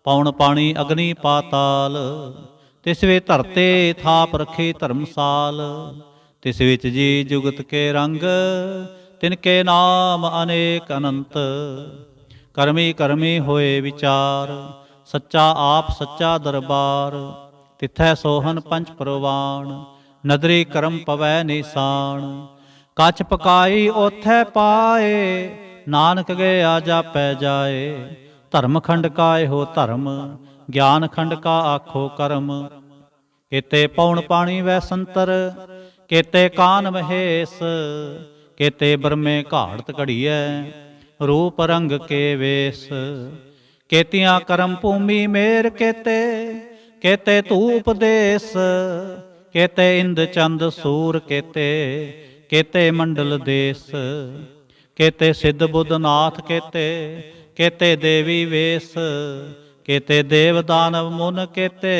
ਪੌਣ ਪਾਣੀ ਅਗਨੀ ਪਾਤਾਲ। ਤਿਸ ਵੇ ਧਰਤੇ ਥਾਪ ਰਖੇ ਧਰਮਸਾਲ। ਤਿਸ ਵਿੱਚ ਜੀ ਜੁਗਤ ਕੇ ਰੰਗ, ਤਿਨ ਕੇ ਨਾਮ ਅਨੇਕ ਅਨੰਤ। ਕਰਮੀ ਕਰਮੀ ਹੋਏ ਵਿਚਾਰ, ਸੱਚਾ ਆਪ ਸੱਚਾ ਦਰਬਾਰ। ਤਿਥੈ ਸੋਹਨ ਪੰਚ ਪ੍ਰਵਾਣ, ਨਦਰੀ ਕਰਮ ਪਵੈ ਨਿਸਾਨ। ਕੱਚ ਪਕਾਈ ਓਥੈ ਪਾਏ, ਨਾਨਕ ਗਿਆ ਜਾਪੈ ਜਾਏ। ਧਰਮ ਖੰਡ ਕਾ ਇਹੋ ਧਰਮ, ਗਿਆਨ ਖੰਡ ਕਾ ਆਖੋ ਕਰਮ। ਕੇਤੇ ਪੌਣ ਪਾਣੀ ਵੈ ਸੰਤਰ, ਕੇਤੇ ਕਾਨ ਮਹੇਸ਼। ਕੇਤੇ ਬਰਮੇ ਘਾੜਤ ਘੜੀਐ, ਰੂਪ ਰੰਗ ਕੇ ਵੇਸ। ਕੇਤੀਆਂ ਕਰਮ ਭੂਮੀ ਮੇਰ ਕੇਤੇ, ਕੇਤੇ ਧੂਪ ਦੇਸ। ਕੇਤੇ ਇੰਦ ਚੰਦ ਸੂਰ ਕੇਤੇ, ਕੇਤੇ ਮੰਡਲ ਦੇਸ। ਕੇਤੇ ਸਿੱਧ ਬੁੱਧ ਨਾਥ ਕੇਤੇ, ਕੇਤੇ ਦੇਵੀ ਵੇਸ। ਕੇਤੇ ਦੇਵ ਦਾਨਵ ਮੁਨ ਕੇਤੇ,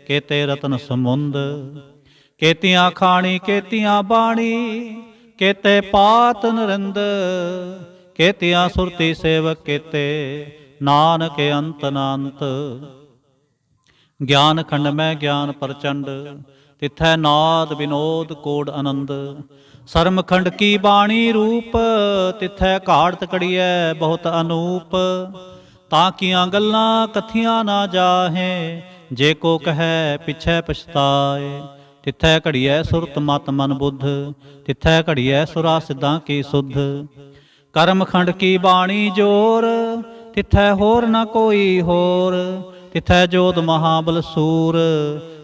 ਕੇਤੇ ਰਤਨ ਸਮੁੰਦ। ਕੇਤੀਆਂ ਖਾਣੀ ਕੇਤੀਆਂ ਬਾਣੀ, ਕੇਤੇ ਪਾਤ ਨਰਿੰਦ। ਕੇਤੀਆਂ ਸੁਰਤੀ ਸੇਵਕ ਕੇਤੇ, ਨਾਨਕ ਅੰਤ ਅਨੰਤ। ਗਿਆਨ ਖੰਡ ਮੈਂ ਗਿਆਨ ਪ੍ਰਚੰਡ, ਤਿਥੈ ਨਾਦ ਵਿਨੋਦ ਕੋਡ ਆਨੰਦ। ਸਰਮ ਖੰਡ ਕੀ ਬਾਣੀ ਰੂਪ, ਤਿਥੈ ਘਾੜਤ ਘੜੀਐ ਬਹੁਤ ਅਨੂਪ। ਤਾਂ ਕੀਆਂ ਗੱਲਾਂ ਕਥੀਆਂ ਨਾ ਜਾਹੇ, ਜੇ ਕੋ ਕਹੈ ਪਿਛੈ ਪਛਤਾਏ। ਤਿਥੈ ਘੜੀਐ ਸੁਰਤ ਮਤ ਮਨ ਬੁੱਧ, ਤਿਥੈ ਘੜੀਐ ਸੁਰਾ ਸਿੱਧਾਂ ਕੀ ਸੁਧ। ਕਰਮ ਖੰਡ ਕੀ ਬਾਣੀ ਜੋਰ, ਤਿਥੈ ਹੋਰ ਨ ਕੋਈ ਹੋਰ। ਤਿਥੈ ਜੋਧ ਮਹਾਬਲ ਸੂਰ,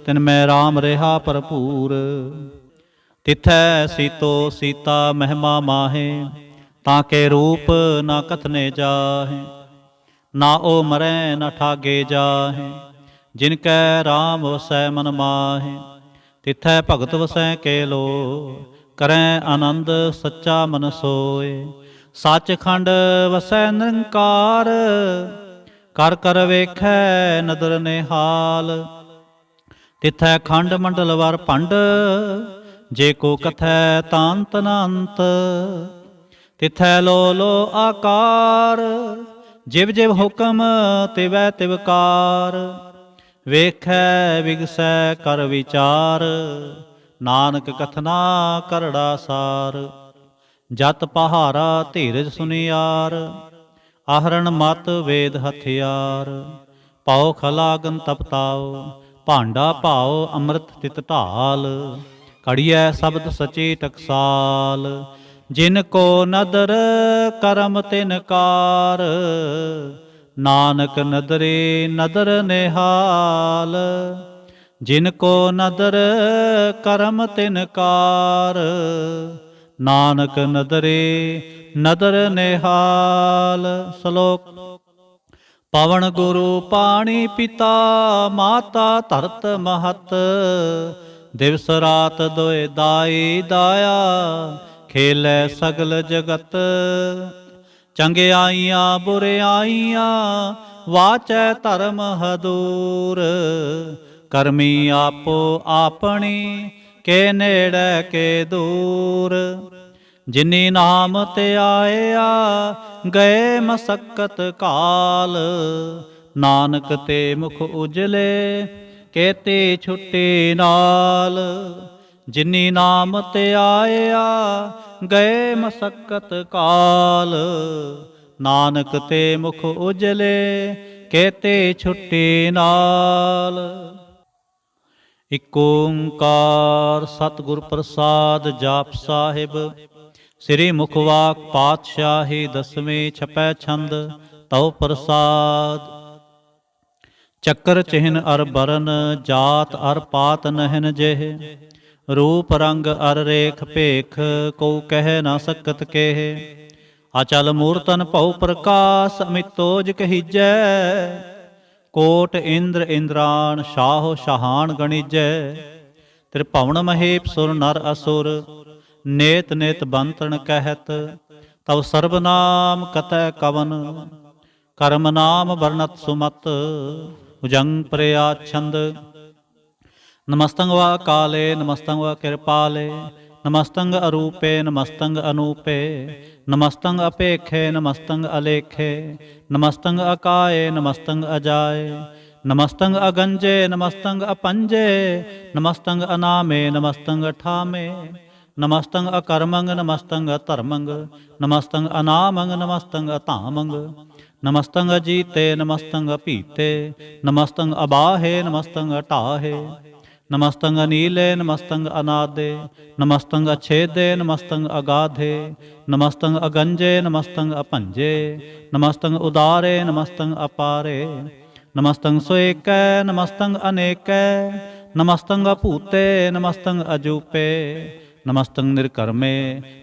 ਤਿਨ ਮੈਂ ਰਾਮ ਰਿਹਾ ਭਰਪੂਰ। ਤਿਥੈ ਸੀਤੋ ਸੀਤਾ ਮਹਿਮਾ ਮਾਹੇ, ਤਾਂ ਕੇ ਰੂਪ ਨਾ ਕਥਨੇ ਜਾਹੇ। ਨਾ ਉਹ ਮਰੈ ਨਾ ਠਾਗੇ ਜਾਹੇ, ਜਿਨ ਕੈ ਰਾਮ ਵਸੈ ਮਨ ਮਾਹੇ। ਤਿਥੈ ਭਗਤ ਵਸੈ ਕੇ ਲੋ, ਕਰੈ ਆਨੰਦ ਸੱਚਾ ਮਨ ਸੋਏ। ਸੱਚਖੰਡ ਵਸੈ ਨਿਰੰਕਾਰ, ਕਰ ਕਰ ਵੇਖੈ ਨਦਰ ਨਿਹਾਲ। ਤਿਥੈ ਖੰਡ ਮੰਡਲ ਵਰ ਭੰਡ, ਜੇ ਕੋ ਕਥੈ ਤਾਂਤ ਅਨੰਤ। ਤਿਥੈ ਲੋ ਲੋ ਆਕਾਰ, ਜਿਵ ਜਿਵ ਹੁਕਮ ਤਿਵੈ ਤਿਵਕਾਰ। ਵੇਖੈ ਵਿਗਸੈ ਕਰ ਵਿਚਾਰ, ਨਾਨਕ ਕਥਨਾ ਕਰੜਾ ਸਾਰ। ਜਤ ਪਹਾਰਾ ਧੀਰਜ ਸੁਨਿਆਰ, ਆਹਰਣ ਮਤ ਵੇਦ ਹਥਿਆਰ। ਪਾਉ ਖਲਾਗਨ ਤਪਤਾਓ, ਭਾਂਡਾ ਭਾਉ ਅੰਮ੍ਰਿਤ ਤਿਤ ਢਾਲ। ਘੜੀਐ ਸ਼ਬਦ ਸਚੀ ਟਕਸਾਲ, ਜਿਨ ਕੋ ਨਦਰ ਕਰਮ ਤਿਨ ਕਾਰ। ਨਾਨਕ ਨਦਰੇ ਨਦਰ ਨਿਹਾਲ, ਜਿਨ ਕੋ ਨਦਰ ਕਰਮ ਤਿਨ ਕਾਰ। ਨਾਨਕ ਨਦਰੇ ਨਦਰ ਨਿਹਾਲ। ਸ਼ਲੋਕ। ਪਵਨ ਗੁਰੂ ਪਾਣੀ ਪਿਤਾ, ਮਾਤਾ ਧਰਤ ਮਹਤ। ਦਿਵਸ ਰਾਤ ਦੋਇ ਦਾਈ ਦਾਇਆ, ਖੇਲੈ ਸਗਲ ਜਗਤ। ਚੰਗਿਆਈਆਂ ਬੁਰਿਆਈਆਂ, ਵਾਚੈ ਧਰਮ ਹਦੂਰ। ਕਰਮੀ ਆਪੋ ਆਪਣੀ, ਕੇ ਨੇੜੇ ਕੇ ਦੂਰ। ਜਿਨੀ ਨਾਮ ਤੇ ਆਇਆ, ਗਏ ਮਸਕਤ ਕਾਲ। ਨਾਨਕ ਤੇ ਮੁਖ ਉਜਲੇ, ਕੇਤੀ ਛੁੱਟੀ ਨਾਲ। ਜਿਨੀ ਨਾਮ ਤੇ ਆਇਆ, ਗਏ ਮਸਕਤ ਕਾਲ। ਨਾਨਕ ਤੇ ਮੁਖ ਉਜਲੇ, ਕੇਤੇ ਛੁੱਟੀ ਨਾਲ। ਇਕ ਓੰਕਾਰ ਸਤਿਗੁਰ ਪ੍ਰਸਾਦ ਜਾਪ ਸਾਹਿਬ। ਸ੍ਰੀ ਮੁਖਵਾਕ ਪਾਤਸ਼ਾਹੀ ਦਸਵੇਂ ਛਪੈ ਛੰਦ ਤਉ ਪ੍ਰਸਾਦ। ਚੱਕਰ ਚਿਹਨ ਅਰ ਬਰਨ, ਜਾਤ ਅਰ ਪਾਤ ਨਹਿਨ ਜਿਹ। रूप रंग अर रेख पेख, को कह ना सकत केह। अचल मूर्तन भउ प्रकाश, अमितोज कहीजै। कोट इंद्र इंद्राण, शाहो शाहान गणिजै। त्रिभुवन महेप सुर नर असुर, नेत नेत बंतन कहत। तव सर्वनाम कतै कवन, कर्म नाम वर्णत सुमत। भुजंग प्रया छंद। नमस्तंग वा काले, नमस्तंग वा कृपाले। नमस्तंग अरूपे, नमस्तंग अनूपे। नमस्तंग अपेखे, नमस्तंग अलेखे। नमस्तंग अकाये, नमस्तंग अजाय। नमस्तंग अगंजे, नमस्तंग अपंजे। नमस्तंग अनामे, नमस्तंग ठामे। नमस्तंग अकर्मंग, नमस्तंग अधर्मंग। नमस्तंग अनामंग, नमस्तंग अतामंग। नमस्तंग अजीते, नमस्तंग अपीते। नमस्तंग अबाहे, नमस्तंग अटाहे। नमस्तंग अनीले, नमस्तंग अनादे। नमस्तंग अछेदे, नमस्तंग अगाधे। नमस्तंग अगंजे, नमस्तंग अपंजे। नमस्तंग उदारे, नमस्तंग अपारे। नमस्तंग सोएकै, नमस्तंग अनेकै। नमस्तंग अपूते, नमस्तंग अजूपे। नमस्तंग निर्कर्मे,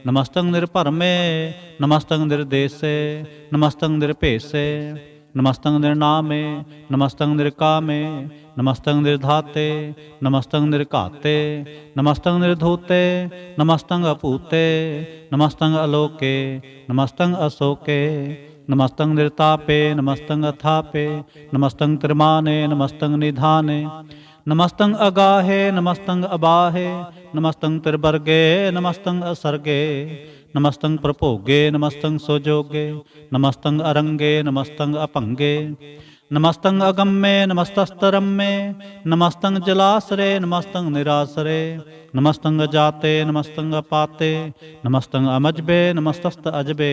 नमस्तंग निर्भरमे। नमस्तंग निर्देशे, नमस्तंग निर्भेसे। नमस्तंग निर्नामे, नमस्तंग निर्कामे। नमस्तंग निर्धाते, नमस्तंग निर्घाते। नमस्तंग निर्धूते, नमस्तंग अपूते। नमस्तंग अलोके, नमस्तंग अशोके। नमस्तंग निर्तापे, नमस्तंग अथापे। नमस्तंग त्रिमाने, नमस्तंग निधाने। नमस्तंग अगाहे, नमस्तंग अबाहे। नमस्तंग त्रिवर्गे, नमस्तंग असर्गे। नमस्तंग प्रभोगे, नमस्तंग सोजोगे। नमस्तंग अरंगे, नमस्तंग अपंगे। नमस्तंग अगम्मे, नमस्तस्तरम्मे। नमस्तंग जलासरे, नमस्तंग निरासरे। नमस्तंग जाते, नमस्तंग अपाते। नमस्तंग अमजबे, नमस्तस्त अजबे।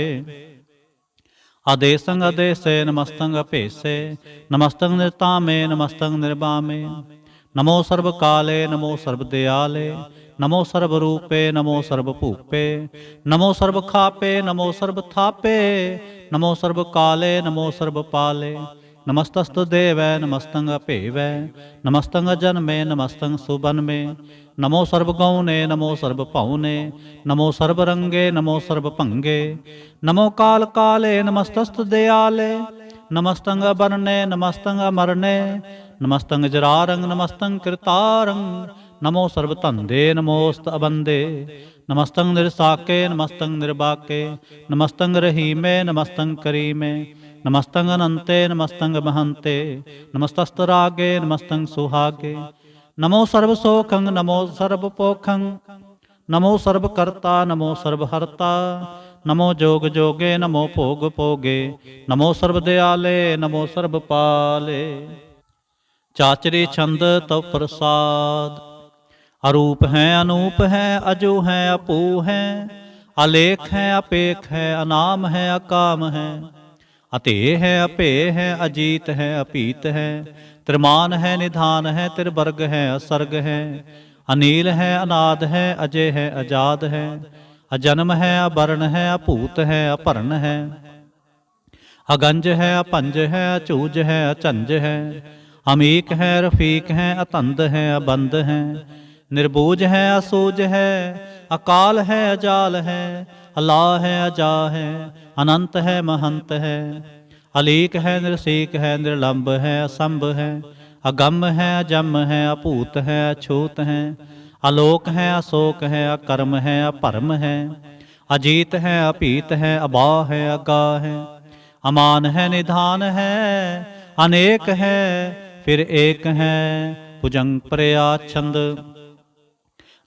आदेशंग अदेशे, नमस्तंग अपेसे। नमस्तंग निर्तामे, नमस्तंग निर्बामे। नमो सर्व काले, नमो सर्व दयाले। नमो सर्व रूपे, नमो सर्व भूपे। नमो सर्व खापे, नमो सर्व थापे। नमो सर्व काले, नमो सर्व पाले। नमस्तस्तु देवै, नमस्तंग अपेवै। नमस्तंग जन्मे, नमस्तंग सुबन्मे। नमो सर्व गौने, नमो सर्व पौने। नमो सर्व रंगे, नमो सर्व भंगे। नमो काल काले, नमस्तस्तु दयाले। नमस्तंग अबरने, नमस्तंग अमरने। नमस्तंग जरारंग, नमस्तंग कृतारंग। नमो सर्व धंधे, नमोस्त अबंदे। नमस्तंग निरसाके, नमस्तंग निर्बाके। नमस्तंग रहीमे, नमस्तंग करीमे। नमस्तंग अनंते, नमस्तंग महंते। नमस्तस्त रागे, नमस्तंग सुहागे। नमो सर्व सोखंग, नमो सर्व पोखंग। नमो सर्व कर्ता, नमो सर्व हरता। नमो जोग जोगे, नमो भोग भोगे। नमो सर्व दयाले, नमो सर्व पाले। चाचरे छंद तव प्रसाद। अरूप है, अनूप है, अजो है, अपू है। अलेख है, अपेख है, अनाम है, अकाम है। अतेय है, अपेय है, अजीत है, अपीत है। त्रिमान है, निधान है, त्रिवर्ग है, असर्ग है। अनील है, अनाद है, अजय है, अजाद है। अजन्म है, अवर्ण है, अपूत है, अपर्ण है। अगंज है, अपंज है, अचूज है, अचंज है। अमीक है, रफीक है, अतंद है, अबंद है। निर्बूज है, असूज है। अकाल है, अजाल है। अला है, अजा है। अनंत है, महंत है। अलीक है, निर्सीक है, निर्लंब है, असंभ है। अगम है, अजम है, अपूत है, अछूत है। अलोक है, अशोक है, अकर्म है, अपरम है। अजीत है, अपीत है, अबा है, अगा है। अमान है, निधान है। अनेक है, फिर एक है। भुजंग प्रया छंद।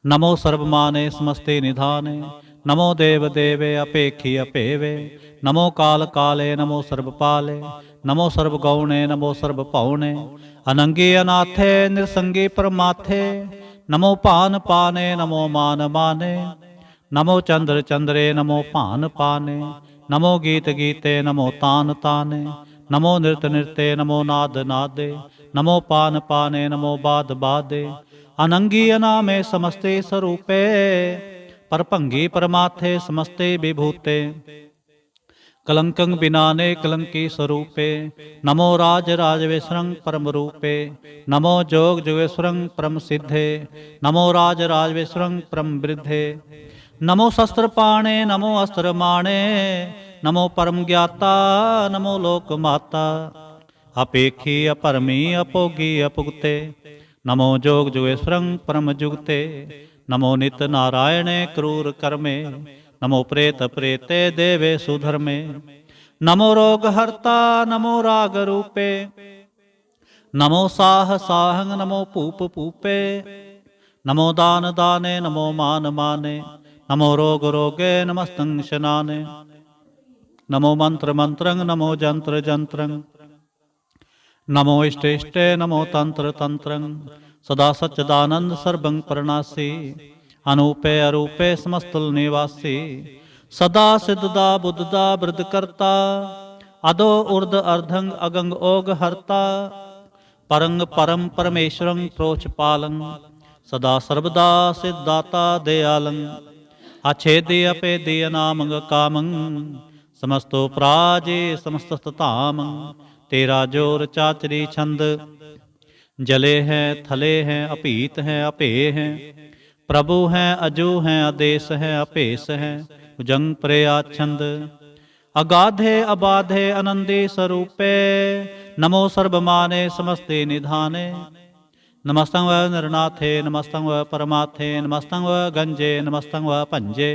नमो सर्वमाने, समस्ते निधाने। नमो देव देवे, अपेखी अपेवे। नमो काल काले, नमो सर्वपाले। नमो सर्व गौणे, नमो सर्व पौणे। अनंगी अनाथे, निरसंगी परमाथे। नमो पान पाने, नमो मान माने। नमो चंद्र चंद्रे, नमो पान पाने। नमो गीत गीते, नमो तान ताने। नमो नृत नृत्य, नमो नाद नादे। नमो पान पाने, नमो बाद बादे। अनंगी अनामे, समस्ते स्वरूपे। परभंगी परमाथे, समस्ते विभूते। कलंकं बिनाने कलंकी स्वरूपे, नमो राज राजवेश्वरं परम रूपे, नमो जोग जोगेश्वरं परम सिद्धे, नमो राज राजवेश्वरं परम वृद्धे, नमो शस्त्र पाणे नमो अस्त्र माणे, नमो परम ज्ञाता नमो लोक माता, अपेखी अपरमी अपोगी अपुगते, नमो जोग जोगेश्वरं परम जुगते, नमो नित नारायणे क्रूर कर्मे, नमो प्रेत प्रेते देवे सुधर्मे, नमो रोग हर्ता नमो राग रूपे, नमो साह साहंग नमो पूप पूपे, नमो दान दाने नमो मान माने, नमो रोग रोगे नमस्तं शनाने, नमो मंत्र मंत्रं नमो जंत्र जंत्रं, नमो इष्ट इष्टे नमो तंत्र तंत्रं, सदा सच्चिदानंद सर्वं परनासी, अनूपे अरूपे समस्तुल निवासी, सदा सिद्धदा बुद्धदा वृद्ध करता, अदो उर्द अर्धंग अगंग ओग हरता, परंग परम परमेश्वरं प्रोच पालं, सदा सर्वदा सिद्धाता दयालं, अच्छेदी अपेदी अनामंग कामं, समस्तो प्राजे समस्ततामं, तेरा जोर चाचरी छंद, जले हैं थले हैं अपीत हैं अपे हैं, प्रभु हैं अजू हैं आदेश हैं अपेस हैं, भुजंग प्रयाछंद, अगाधे अबाधे आनंदी स्वरूपे, नमो सर्वमाने समस्ते निधाने, नमस्तं व नरनाथे नमस्तं व परमाथे, नमस्तं व गंजे नमस्तं व पंजे,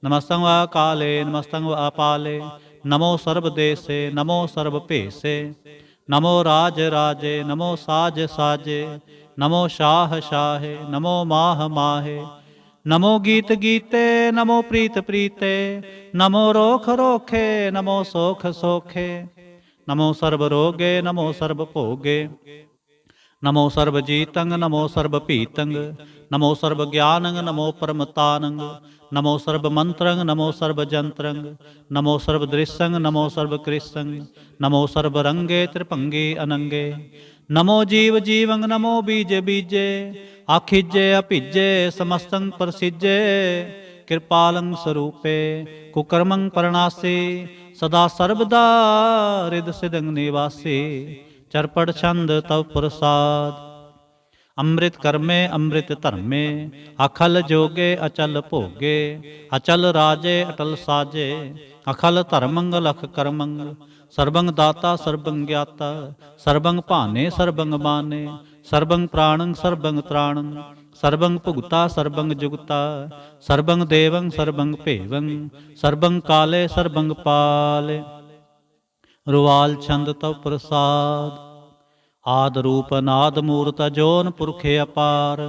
नमस्तं व काले नमस्तं व अपाले, नमो सर्वदेशे नमो सर्वपेशे, नमो राज राजे नमो साज साजे, नमो शाह शाहे नमो माह माहे, नमो गीत गीते नमो प्रीत प्रीते, नमो रोख रोखे नमो सोख सोखे, नमो सर्व रोगे नमो सर्व भोगे, नमो सर्व जीतंग नमो सर्व पीतंग, नमो सर्व ज्ञानंग नमो परमतानंग, नमो सर्व मंत्रंग नमो सर्व जंत्रंग, नमो सर्व दृश्यंग नमो सर्व कृष्णंग, नमो सर्व रंगे त्रिभंगे अनंगे, नमो जीव जीवंग नमो बीज बीजे, आखिजे अभिजे समस्तं प्रसिजे, कृपालं स्वरूपे कुकर्मं परनासी, सदा सर्वदा हृद सिदंग निवासी, चरपट छंद तव प्रसाद, अमृत कर्मे अमृत धर्मे, अखल जोगे अचल भोगे, अचल राजे अटल साजे, अखल धर्मंग लख कर्मंग, सर्वंग दाता सर्वंग ज्ञाता, सर्वंग भाने सर्वंग माने, सर्वंग प्राणंग सर्वंग त्राणंग, सर्वंग भुगता सर्वंग जुगता, सर्वंग देवंग सर्वंग भेवंग, सर्वंग काले सर्वंग पाले, रुवाल छंद तव प्रसाद, आद रूप नाद मूर्त जोन पुरखे अपार,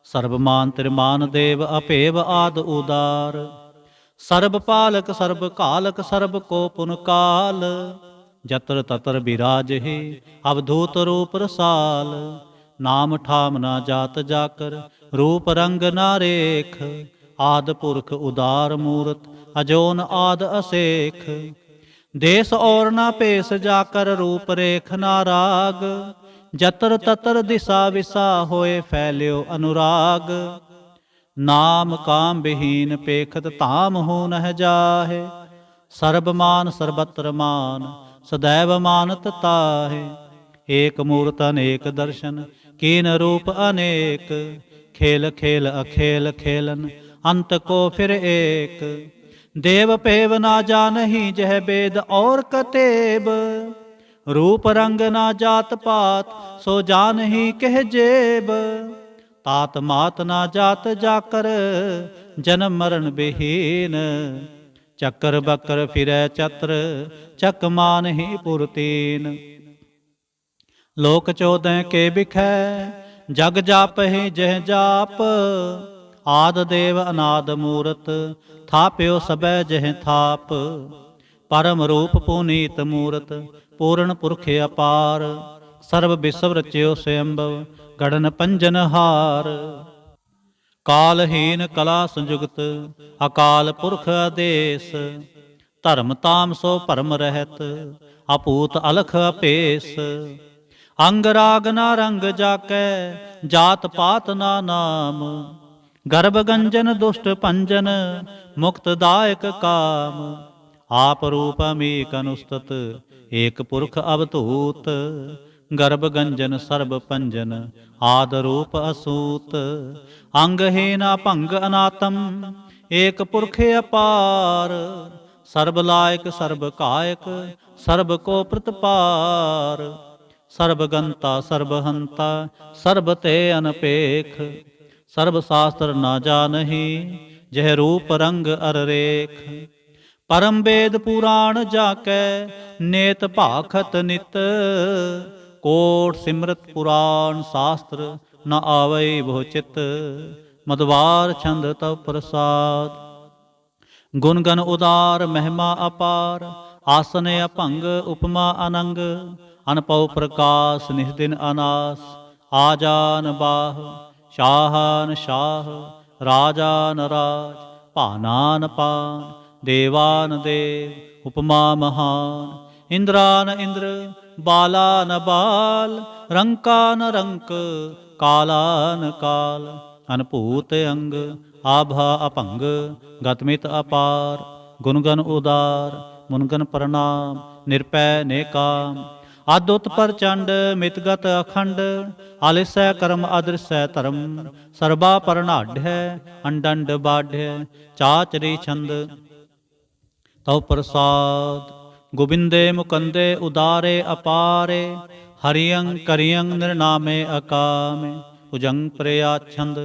सर्वमान त्रिमान देव अपेव आद उदार, सर्ब पालक सर्ब कालक सर्ब को पुन काल, जतर ततर विराज हे अवधूत रूप रसाल, नाम ठाम ना जात जाकर रूप रंग ना रेख, आद पुरख उदार मूरत अजोन आद असेख, देश और ना पेश जाकर रूप रेख ना राग, जतर ततर दिशा विसा होए फैल्यो अनुराग, नाम काम विहीन पेखत ताम हो न जाहे, सर्वमान सर्वत्र मान सदैव मानत ताहे, एक मूर्त अनेक दर्शन कीन रूप अनेक, खेल खेल अखेल खेलन अंत को फिर एक, देव पेव ना जानही जह वेद और कतेब, रूप रंग ना जात पात सो जानही कह जेब, तात मात ना जात जाकर जन्म मरण विहीन, चक्कर बकर फिरै चत्र चक मान ही पुरतीन, लोक चौदह के बिखै जग जाप ही जह जाप, आद देव अनाद मूरत थाप्यो सबै जह थाप, परम रूप पुनीत मूरत पूर्ण पुरख अपार, सर्व विश्व रच्यो स्वयंभव गढ़न पंजन हार, कालहीन कला संयुगत अकाल पुरख आदेश, धर्म ताम सो परम रहत अपूत अलख अपेस, अंग राग ना रंग जाकै जात पात ना नाम, गर्भ गंजन दुष्ट पंजन मुक्त दायक काम, आप रूप अमीक अनुस्तत, एक पुरख अवधूत। गर्भ गंजन सर्ब पंजन, आद रूप असूत। अंगहीन अपंग अनातम, एक पुरख अपार। सर्ब लायक सर्ब कायक, सर्ब को प्रतपार। सर्ब गंता सर्ब हंता, सर्ब ते अनपेख। सर्ब शास्त्र न जानही, जह रूप रंग अर रेख। परम वेद पुराण जाकै, नेत भाखत नित। कोट सिमरत पुराण शास्त्र, न आवै बहु चित। मदवार छंद तव प्रसाद, गुण गण उदार महिमा अपार। आसन अभंग उपमा अनंग, अनपव प्रकाश निस्दिन अनास। आजान बाह, शाहान शाह, राजान राज। पानान पान, देवान देव, उपमा महान। इंद्रान इंद्र, बालान बाल। रंकान रंक, कालान काल। अनभूत अंग, आभा अपंग, गतमित अपार। गुणगन उदार, मुनगन प्रणाम, निरपै नेकाम। आदुत प्रचंड, मितगत अखंड। आलिसै कर्म अदृसै धर्म, सर्बा परनाढ़। अंडंड बाढ़, चाचरी छंद तव प्रसाद। गोविंदे मुकंदे उदारे अपारे, हरियं करियं निर्नामे अकामे। भुजंग प्रया छंद,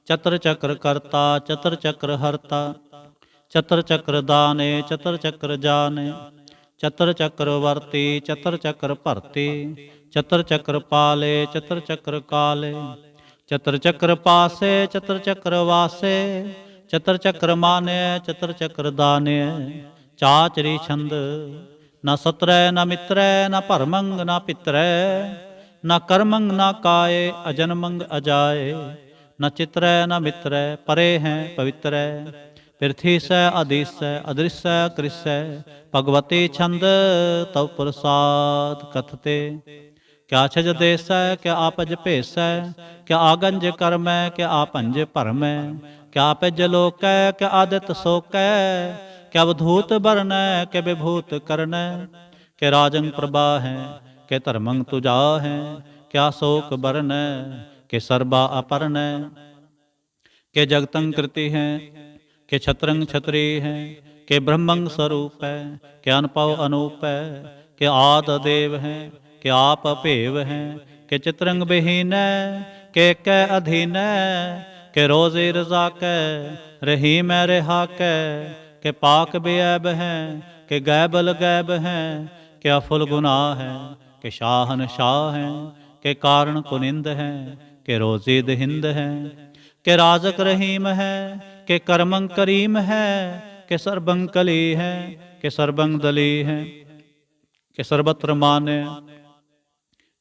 चतर चक्र कर्ता, चतर चक्र हरता। चतर चक्र दाने, चतर चक्र जाने। चतर चक्र वर्ती, चतर चक्र भरती। चतर चक्र पाले, चतर चक्र काले। चतर चक्र पासे, चतर चक्र वासे। चतर चक्र माने, चतर चक्र दाने। चाचरी छंद, न सतरै न मित्रै, न भरमंग न पितरै। न कर्मंग न काये, अजन्मंग अजाए। न चित्रै न मित्रै, परे हैं पवित्रै। पृथ्वी सै अधीसै, अदृश्य कृष्य। भगवती छंद तव प्रसाद कथते। क्या छज देसै, क्या आपज भेसै। क्या आगंज कर्मै, क्या आपंज भरमै। क्या पिज लोकै, क्या आदित सोकै। क्या अवधूत बरनै, क्या विभूत करनै। क्या राजंग प्रभा है, क्या धर्मंग तुजा है। क्या शोक बरनै, के सर्बा अपरनै। के जगतंग कृति है, के छत्रंग छत्री है। के ब्रह्मंग स्वरूप है, के अनपव अनूप है। के आद देव है, के आप अभेव है। के चित्रंग विहीन है, के कै अधीन है। के रोजे रजा कै, रही मैं रिहा कै। के पाक बेऐब है, के गैबल गैब है। के अफुल गुनाह है, के शाहन शाह है। के कारण कुनिंद है, के रोजी दहिंद है। के राजक रहीम है, के कर्मंग करीम है। के सर्बंग कली है, के सर्बंग दली है। के सर्वत्र मान्य,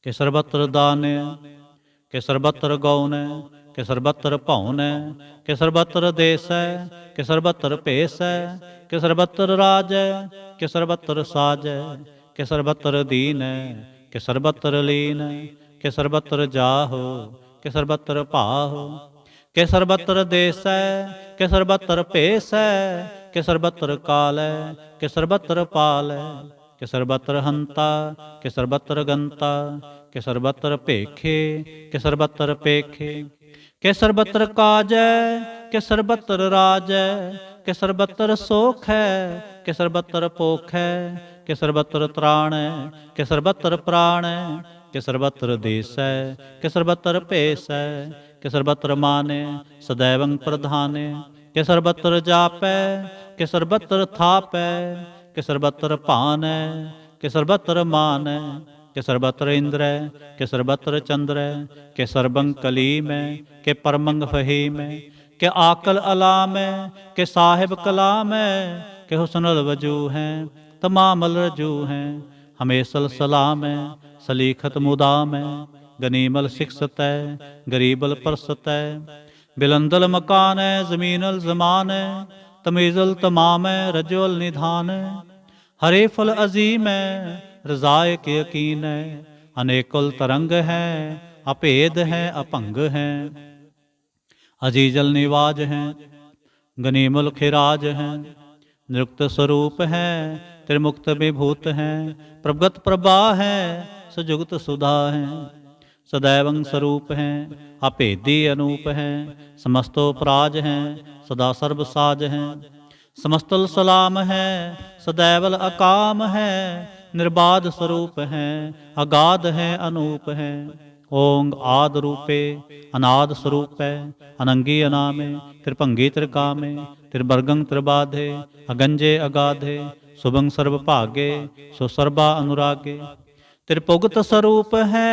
के सर्वत्र दान्य। के सर्वत्र गौन, के सर्वत्र भौन। के सर्वत्र देश है, के सर्वत्र भेस है। के सर्वत्र राज है, के सर्वत्र साज है। के सर्वत्र दीन है, के सर्वत्र लीन। के सर्वत्र जाहो, के सर्वत्र पाहो। के सर्वत्र देश है, के सर्वत्र भेस है। के सर्वत्र काल है, के सर्वत्र पाल है। के सर्वत्र हंता, के सर्वत्र गंता। के सर्वत्र पेखे, के सर्वत्र पेखे। के सर्वत्र काज है, के सर्वत्र राज है। के सर्वत्र सोख है, के सर्वत्र पोख है। के सर्वत्र त्राण है, के सर्वत्र प्राण है। के सर्वत्र देश है, के सर्वत्र पेश है। के सर्वत्र माने, सदैवं प्रधाने। के सर्वत्र जापै, के सर्वत्र थापै। के सर्वत्र पान है, के सर्वत्र मान है। के सर्वत्र इंद्र है, के सर्वत्र चंद्र है। के सर्वंग कलीम है, के परमंग फहीम है। के आकल अलाम है, के साहिब कलाम है। के हुस्नुल वजू हैं, तमामल रजू हैं। हमेशल सलाम है, सलीखत मुदाम है। गनीमल शिक्षत है, गरीबल परसत है। बिलंदल मकान है, जमीनल जमान है। तमीज़ल तमाम है, रजोल निधान है। हरे फल अजीम है, रजाए के यकीन है। अनेकुल तरंग है, अभेद है, अपंग है। अजीजल निवाज हैं, गनीमुल खिराज हैं। निरुक्त स्वरूप है, त्रिमुक्त विभूत है, प्रभगत प्रभा है, सुजुगत सुधा है। सदैवं स्वरूप है, अभेदी अनूप है, समस्तोपराज है, सदा सर्व साज है। समस्तल सलाम है, सदैवल अकाम है, निर्बाध स्वरूप है, अगाध है, अनूप है। ओंग आद रूपे अनाद स्वरूप है, अनंगी अनामे, त्रिभंगी त्रिकामे, त्रिवर्गं त्रिबाधे, अगंजे अगाधे, शुभं सर्व भागे, सो सर्वा अनुरागे। त्रिपुगत स्वरूप है,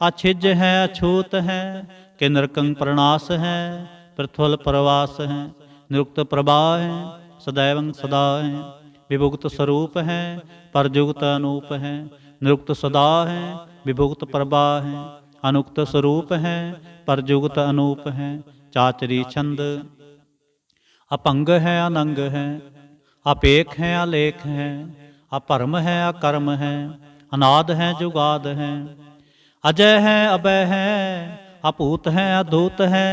अछिज है, अछूत है, के नरकं प्रणास है, पृथ्वल प्रवास है। निरुक्त प्रभा है, सदैवं सदा है, विभुक्त स्वरूप है, परजुगत अनूप है। निरुक्त सदा है, विभुक्त प्रभा है, अनुक्त स्वरूप है, परजुगत अनूप है। चाचरी छंद अपंग है, अनंग है, अपेख है, अलेख है, अपरम है, अकर्म है, अनाद है, जुगाद है, अजय है, अभय है, अपूत है, अधूत है,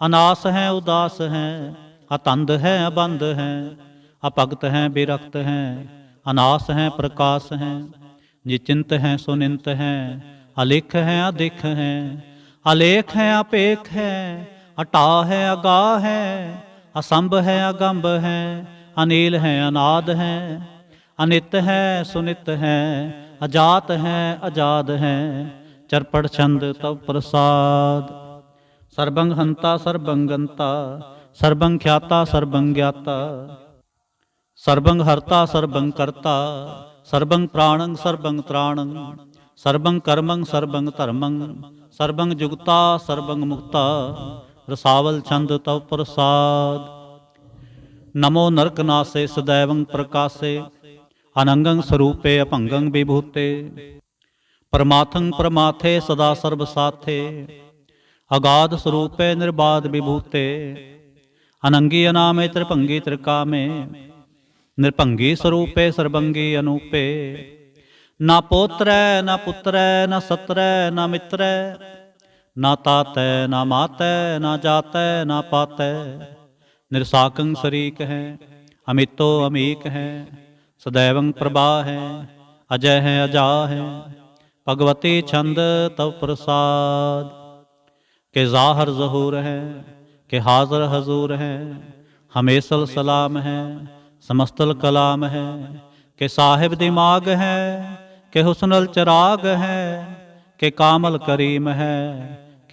अनास है, उदास है, अतंद है, अबंध है, अपगत है, विरक्त है, अनास है, प्रकाश है, निचिंत है, सुनिंत है, अलिख है, अधिक है, अलेख है, अपेख है, अटा है, अगा है, असंभ है, अगंभ है, अनील है, अनाद है, अनित है, सुनित है, अजात है, अजाद है। चरपट छंद तव प्रसाद। सर्वं हंता सर्वं गंता, सर्वं ख्याता सर्वं ज्ञाता, सर्वं हर्ता सर्वं कर्ता, सर्वं प्राणं सर्वं त्राणं, सर्वं कर्मं सर्वं धर्मं, सर्वं जुगता सर्वं मुक्ता। रसावल छंद तव प्रसाद। नमो नरकनासे सदैवं प्रकाशे, अनंगं स्वरूपे अपंगं विभूते, परमाथं परमाथे सदा सर्वसाथे, अगाध स्वरूपे निर्बाध विभूते, अनंगी अनामे त्रिभंगी त्रिकामे, निर्भंगी स्वरूपे सर्वंगी अनूपे। ना पोत्रै न पुत्रै न सत्रै न मित्रै, ना तातै ना मातै ना जातै ना पातै। निरसाकं शरीक है, अमितो अमीक है, सदैवं प्रभा है, अजय है, अजा है। भगवती छंद तव प्रसाद। के ज़ाहर ज़हूर है, के हाज़र हजूर है, हमेशल सलाम है, समस्तल कलाम है। के साहिब दिमाग है, के हुस्नल चराग है, के कामल करीम है,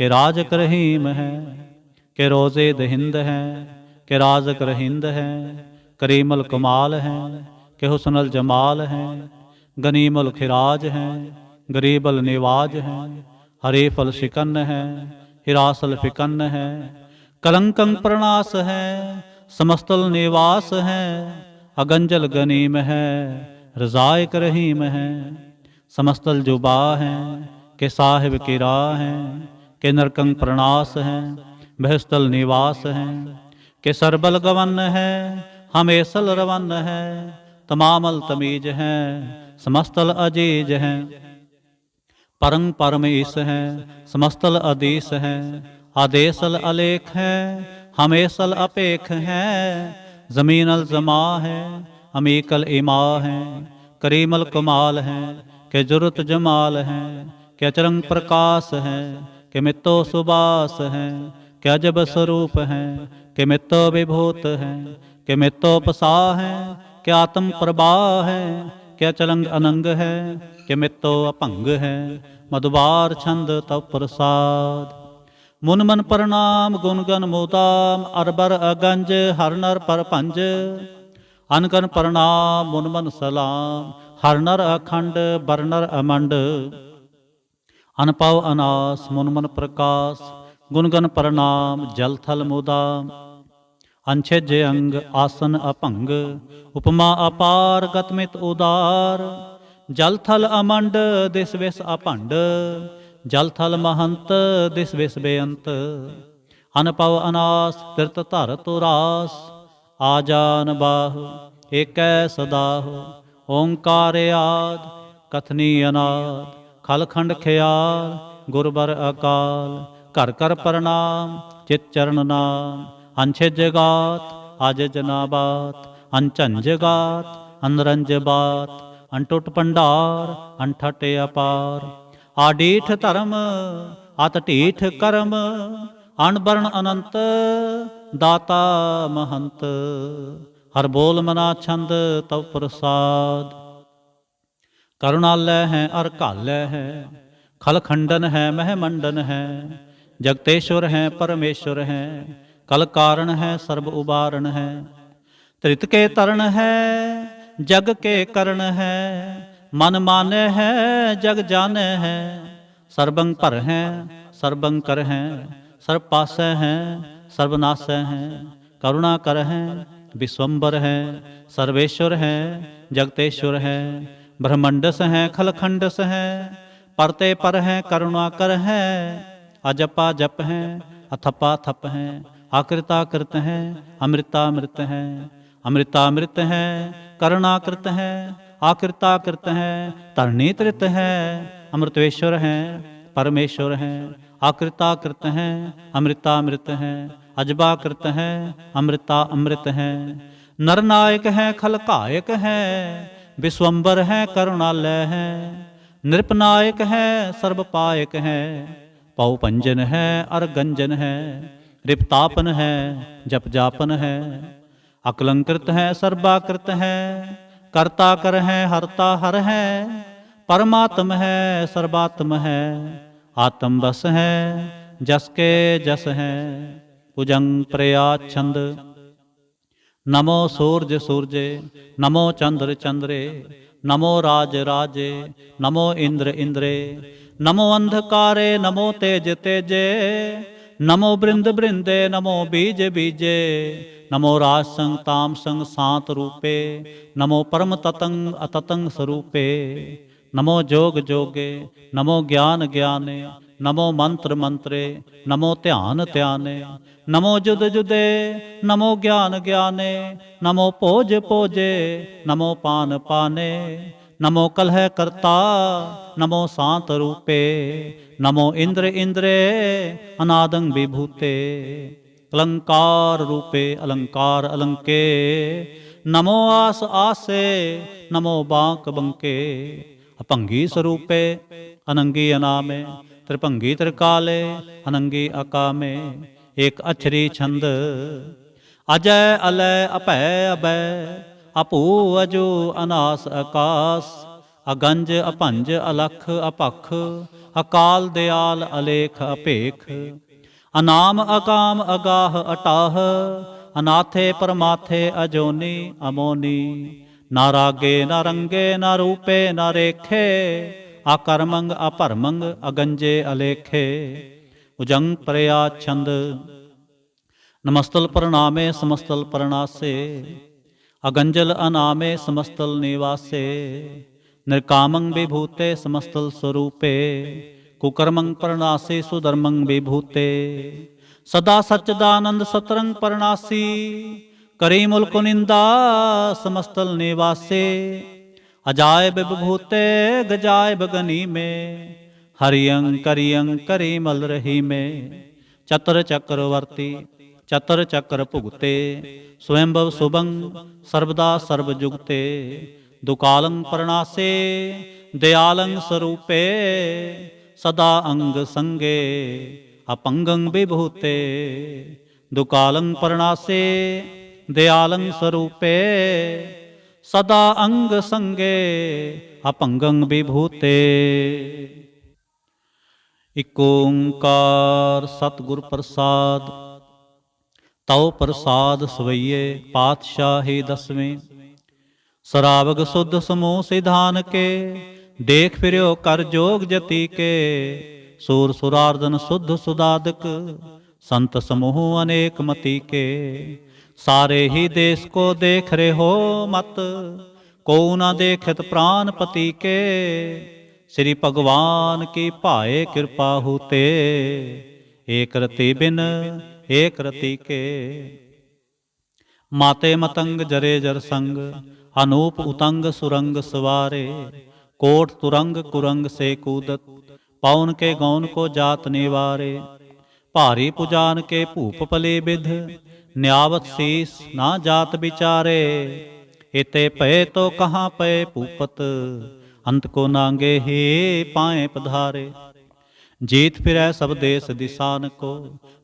के राजक रहीम है। के रोज़े दहिंद है, के राजक रहिंद है, करीमल कमाल है, के हुस्नल जमाल है। गनीमल खिराज है, गरीबल निवाज है, हरीफल शिकन्न है, हिरासल फिकन्न है। कलंकं प्रणास है, समस्तल निवास है, अगंजल गनीम है, रजायक रहीम है। समस्तल जुबा है, के साहिब की राह है, के नरकंग प्रणास है, बहस्तल निवास है। के सरबल गवन है, हमेशल रवन है, तमामल तमीज है, समस्तल अजीज है। परं परम ईस है, समस्तल अदीस है, आदेशल अलेख है, हमेशल अपेख है। जमीनल जमा है, अमीकल इमा है, करीमल कमाल है, के जुरत जमाल है। के अचरंग प्रकाश है, के मित्तो सुबास है, के अजब स्वरूप है, के मित्तो विभूत है, के मित्तो पसा है, के आत्म प्रभा है, के अचलंग अनंग है, के मित्तो अपंग है। मधुबार छंद तव प्रसाद। मुन मन प्रणाम गुणगन मोदाम, अरबर अगंज हर नर परपंज। अनगन प्रणाम मुन मन सलाम, हर नर अखंड बरनर अमंड। अनपव अनास मुन मन प्रकाश, गुणगन प्रणाम जल थल मुदाम। अंछज अंग आसन अपंग, उपमा अपार गतमित उदार। जल थल अमंड दिस विस अपंड, जल थल महंत दिस विस बेअंत। अनपव अनास तीर्थ धर तुरास, आजान बाह एकै सदाह। ओंकार आद कथनी अनाद, खलखंड ख्याल गुरबर अकाल। कर कर प्रणाम चित चरण नाम, अंछे जगात आज जनाबात। अनझंझ गात अनरंज बात, अनटुट भंडार अनठट अपार। आडीठ धर्म अत ढीठ कर्म, अनबरण अनंत दाता महंत। हर बोल मना छंद तव प्रसाद, करुणालय है अर कालय है। खल खंडन है महमंडन है, जगतेश्वर है परमेश्वर है। कल कारण है सर्व उबारण है, त्रित के तरण है जग के करण है। मन माने है जग जाने है, सर्वंग पर है सर्वंग कर है। सर्व पासै है सर्वनाशै है, करुणा कर है विश्वम्बर है। सर्वेश्वर है जगतेश्वर है, ब्रह्मंडस है खलखंडस है। परते पर है करुणा कर है, अजपा जप है अथपा थप है। आकृताकृत है अमृतामृत है, अमृतामृत है करुणाकृत है। आकृताकृत है तरणीतृत है, अमृतेश्वर है परमेश्वर है। आकृताकृत है अमृतामृत है, अजबाकृत है अमृता अमृत है। नरनायक है खलकायक है, विश्वम्बर है करुणालय है। नृपनायक है सर्वपायक है, पौपंजन है अरगंजन है। रिपतापन है जप जापन है, अकलंकृत है सर्वाकृत है। कर्ता कर है हरता हर है, परमात्म है सर्वात्म है। आत्म बस है जस के जस है, भुजंग प्रयाच्छंद। नमो सूर्य सूर्ये, नमो चंद्र चंद्रे। नमो राज राजे, नमो इंद्र इंद्रे। नमो अंधकारे, नमो तेज तेजे। नमो बृंद बृंदे, नमो बीज बीजे। नमो राज संग ताम संग सांत रूपे, नमो परम ततंग अततंग स्वरूपे। नमो जोग जोगे, नमो ज्ञान ज्ञाने। नमो मंत्र मंत्रे, नमो ध्यान ध्याने। नमो जुद जुदे, नमो ज्ञान ज्ञाने। नमो पोज पोजे, नमो पान पाने। नमो कलह करता, नमो शांत रूपे। नमो इंद्र इंद्रे, अनादं विभूते। अलंकार रूपे अलंकार अलंके। नमो आस आसे, नमो बांक बंके। अपंगी स्वरूपे, अनंगी अनामे। त्रिभंगी त्रिकाले, अनंगी अकामे। एक अक्षरी छंद, अजय अलय अभय अभय। अपू अजो अनास आकाश, अगंज अपंज अलख अपख। अकाल दयाल अलेख अपेख। अनाम अकाम अगाह अटाह, अनाथे परमाथे अजोनी अमोनी। ना रागे ना रंगे ना रूपे ना रेखे। आकर्मंग अपरमंग अगंजे अलेखे। उजंग प्रया छंद, नमस्तल प्रणामे समस्तल प्रणासे। अगंजल अनामे समस्तल निवासे। निर्कामं विभूते समस्तल स्वरूपे। कुकर्मं प्रणासे सुधर्मं विभूते। सदा सच्चिदानंद सतरंग प्रणासी। करी मुल्क निंदा समस्तल निवासे। अजायब विभूते गजायब गनी में। हरियं करियं करी मल रही में। चतर चक्रवर्ती चतर चक्र भुगते। स्वयंभव शुभंग सर्वदा सर्वजुगते। दुकालं प्रणासे दयालं स्वरूपे। सदा अंग संगे अपंगं विभूते। दुकालं प्रणासे दयालं स्वरूपे। सदा अंग संगे अपंगं विभूते। इक ओंकार सतगुर प्रसाद। तव प्रसाद सवैये पातशाही दसवें। सरावग सुध समूह सिधान के। देख फिर्यो कर जोग जति के। सूर सुरार्दन शुद्ध सुदादक। संत समूह अनेक मति के। सारे ही देश को देख रहे हो मत। को न देखत प्राण पति के। श्री भगवान की पाए कृपा होते। एक रति बिन एक रति के। माते मतंग जरे जर संग। अनूप उतंग सुरंग सवारे। कोट तुरंग कुरंग से कूदत। पौन के गौन को जात निवारे। भारी पुजान के भूप पले विध। न्यावत शीस ना जात बिचारे, एते पए तो कहाँ पए भूपत, अंत को नांगे ही पाए पधारे। जीत फिरै सब देश दिसान को,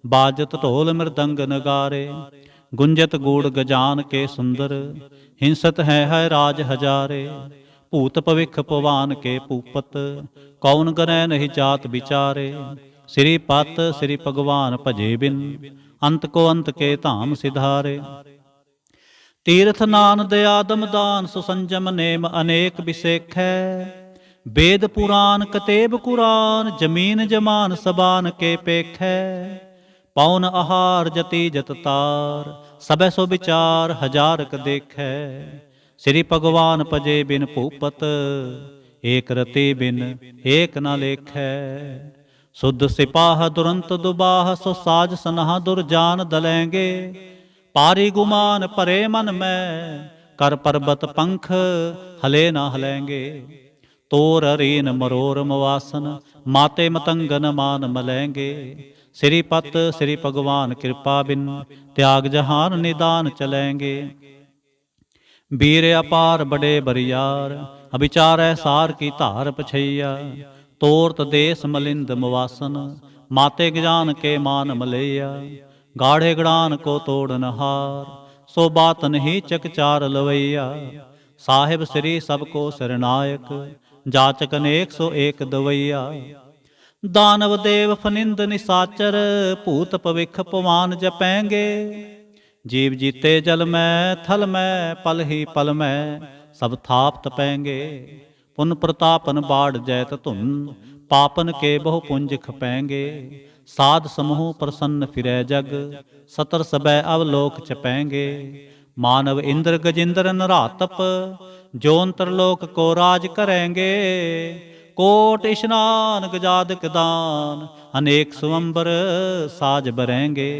बाजत ढोल मृदंग नगारे। गुंजत गूढ़ गजान के सुंदर, हिंसत है राज हजारे। भूत भविख पवान के पूपत, कौन गनै नहीं जात बिचारे। श्री पत श्री भगवान भजे बिन, अंत को अंत के धाम सिधारे। तीर्थ नान दयादम दान सुसंजम नेम अनेक बिसेखै। वेद पुराण कतेब कुरान, जमीन जमान सबान के पेखै। पौन आहार जति जत तार, सबै सो विचार हजारक देखै। श्री भगवान भजे बिन भूपत, एक रति बिन एक न लेखै। शुद्ध सिपाह दुरंत दुबाह, सो साज सनहा दुरजान दलेंगे। पारी गुमान परे मन में, कर पर्वत पंख हले न हलेंगे। तोर अरीन मरोर मवासन, माते मतंगन मान मलेंगे। श्री पत श्री भगवान कृपा बिन, त्याग जहान निदान चलेंगे। वीर अपार बड़े बरियार, अविचार सार की धार पछैया। तोरत देश मलिंद मवासन, माते गजान के मान मलैया। गाढ़े गड़ान को तोड़न हार, सो बात नहीं चकचार लवैया। साहिब श्री सबको सरनायक, जाचक अनेक सो एक दवैया। दानव देव फनिंद निसाचर, भूत भविख पवान जपेंगे। जीव जीते जल में थल में, पल ही पल में सब थाप तपेंगे। पुन प्रतापन बाढ़ जैत धुन, पापन के बहु पुंज खपेंगे। साध समूह प्रसन्न फिरै जग, सतर सबै अवलोक चपेंगे। मानव इंद्र गजिंद्र नरातप, जोन लोक को राज करेंगे। कोट स्नान गजादक दान, अनेक स्वंबर साज बरेंगे।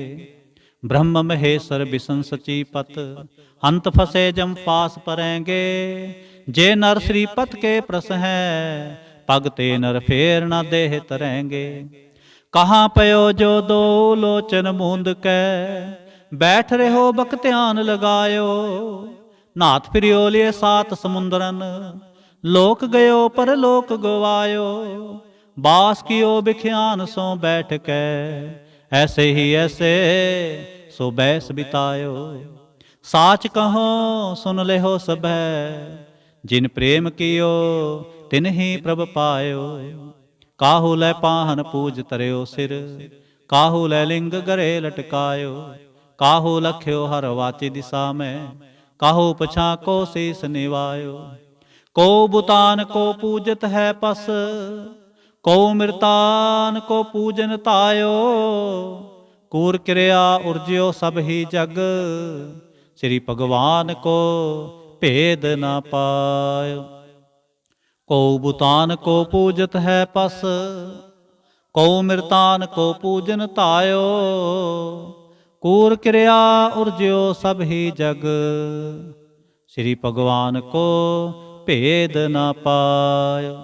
ब्रह्म महेश्वर बिसन सचीपत, अंत फसे जम पास परेंगे। जे नर श्रीपत के प्रस हैं, पग ते नर फेर न देह तरेंगे। कहाँ पयो जो दो लोचन मूंद कै, बैठ रहो बक ध्यान लगायो। नाथ फिरियो लिए सात समुंदरन, लोक गयो पर लोक गवायो। बास कियो बिख्यान सो बैठ कै, ऐसे ही ऐसे सो बैस बितायो। साच कहो सुन ले हो सब, जिन प्रेम कियो तिन ही प्रभ पायो। काहू लै पाहन पूज तरयो सिर, काहू लै लिंग गरे लटकायो। काहू लख्यो हर वाची दिशा में, काहू पछा को शीस निवायो। को बुतान को पूजत है पस, को मृतान को पूजन तायो। कूर क्रिया उर्ज्यो सब ही जग, श्री भगवान को भेद न पायो। को बुतान को पूजत है पस, को मृतान को पूजन तायो। कूर क्रिया उर्ज्यो सब ही जग, श्री भगवान को भेद न पायो।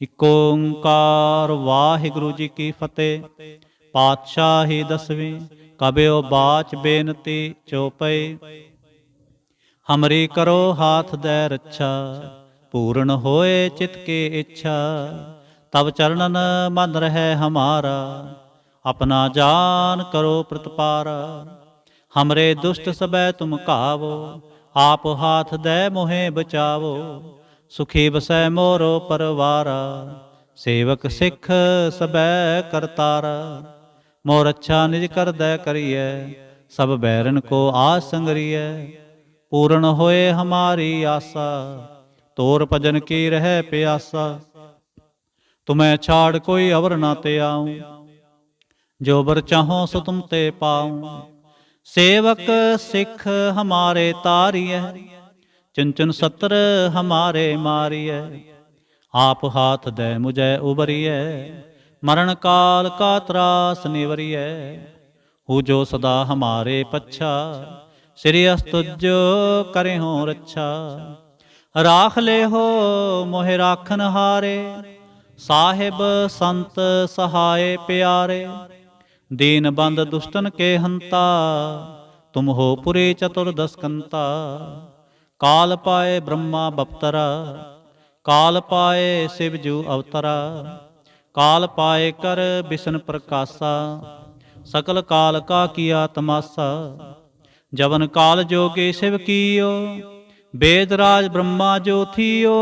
इक ओंकार वाहिगुरु जी की फतेह। पातशाही दसवीं कबियो बाच बेनती चौपई। हमरी करो हाथ दे रक्षा, पूर्ण होए चित की इच्छा। तब चरणन मन रहे हमारा, अपना जान करो प्रतिपारा। हमरे दुष्ट सबै तुम कावो, आप हाथ दे मोहे बचावो। सुखी बसै मोरो परवारा, सेवक सिख सबै करतारा। मोर अच्छा निज कर दै करिए, सब बैरन को आस संगरिए। पूर्ण होए हमारी आशा, तोर भजन की रह प्यासा। तुम्हें छाड़ कोई अवर ना ते आऊं, जो बर चाहो सो तुम ते पाऊं। सेवक सिख हमारे तारिय, चिंचन सत्र हमारे मारिय। आप हाथ दे मुझे उबरिय, मरण काल का त्रास निवरिय। हु जो सदा हमारे पच्छा, श्री अस्तुजो करे हो रक्षा। राख ले हो मोहे राखन हारे, साहिब संत सहाय प्यारे। दीन बंद दुष्टन के हंता, तुम हो पुरे चतुर्दश कंता। काल पाए ब्रह्मा बपतरा, काल पाए शिव जू अवतरा। काल पाए कर बिशन प्रकाशा, सकल काल का किया तमाशा। जवन काल जोगे शिव कीयो, वेद राज ब्रह्मा जो थियो।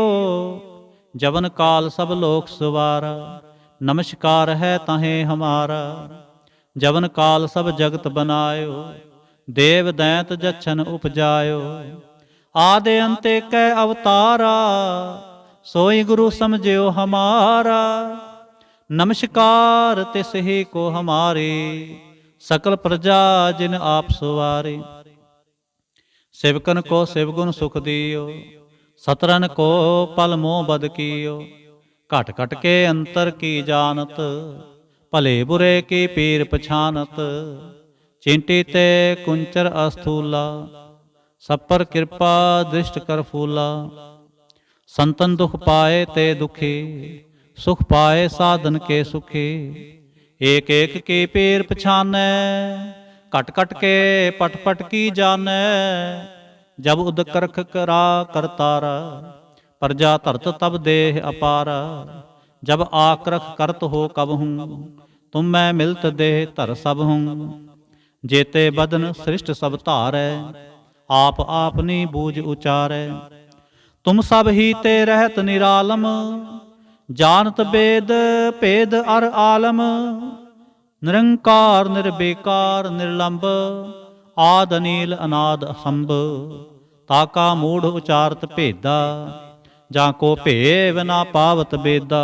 जवन काल सब लोक सवारा, नमस्कार है तहें हमारा। जवन काल सब जगत बनायो, देव दैंत जच्छन उपजायो। आदि अंते कै अवतारा, सोई गुरु समझियो हमारा। नमस्कार तिस ही को हमारे, सकल प्रजा जिन आप सवारे। शिवकन को शिवगुण सुख दियो, सतरन को पल मोह बद कियो। घट घट के अंतर की जानत, भले बुरे की पीर पछानत। चिंटी ते कुंचर अस्थूला, सब पर कृपा दृष्ट कर फूला। संतन दुख पाए ते दुखी, सुख पाए साधन के सुखी। एक एक की पीर पछानै, कट कट के पट पट की जानै। जब उद करख करा करतारा, प्रजा धरत तब देह अपारा। जब आक्रख करत हो कब हूँ, तुम मैं मिलत देह धर सब हूँ। जेते बदन सृष्ट सब धारै, आप आपनी बूझ उचारै। तुम सब ही ते रहत निरालम, जानत वेद भेद अर आलम। निरंकार निर्विकार निर्लंब, आद अनील अनाद असंभ। ताका मूढ़ उचारत भेदा, जाको भेव ना पावत बेदा।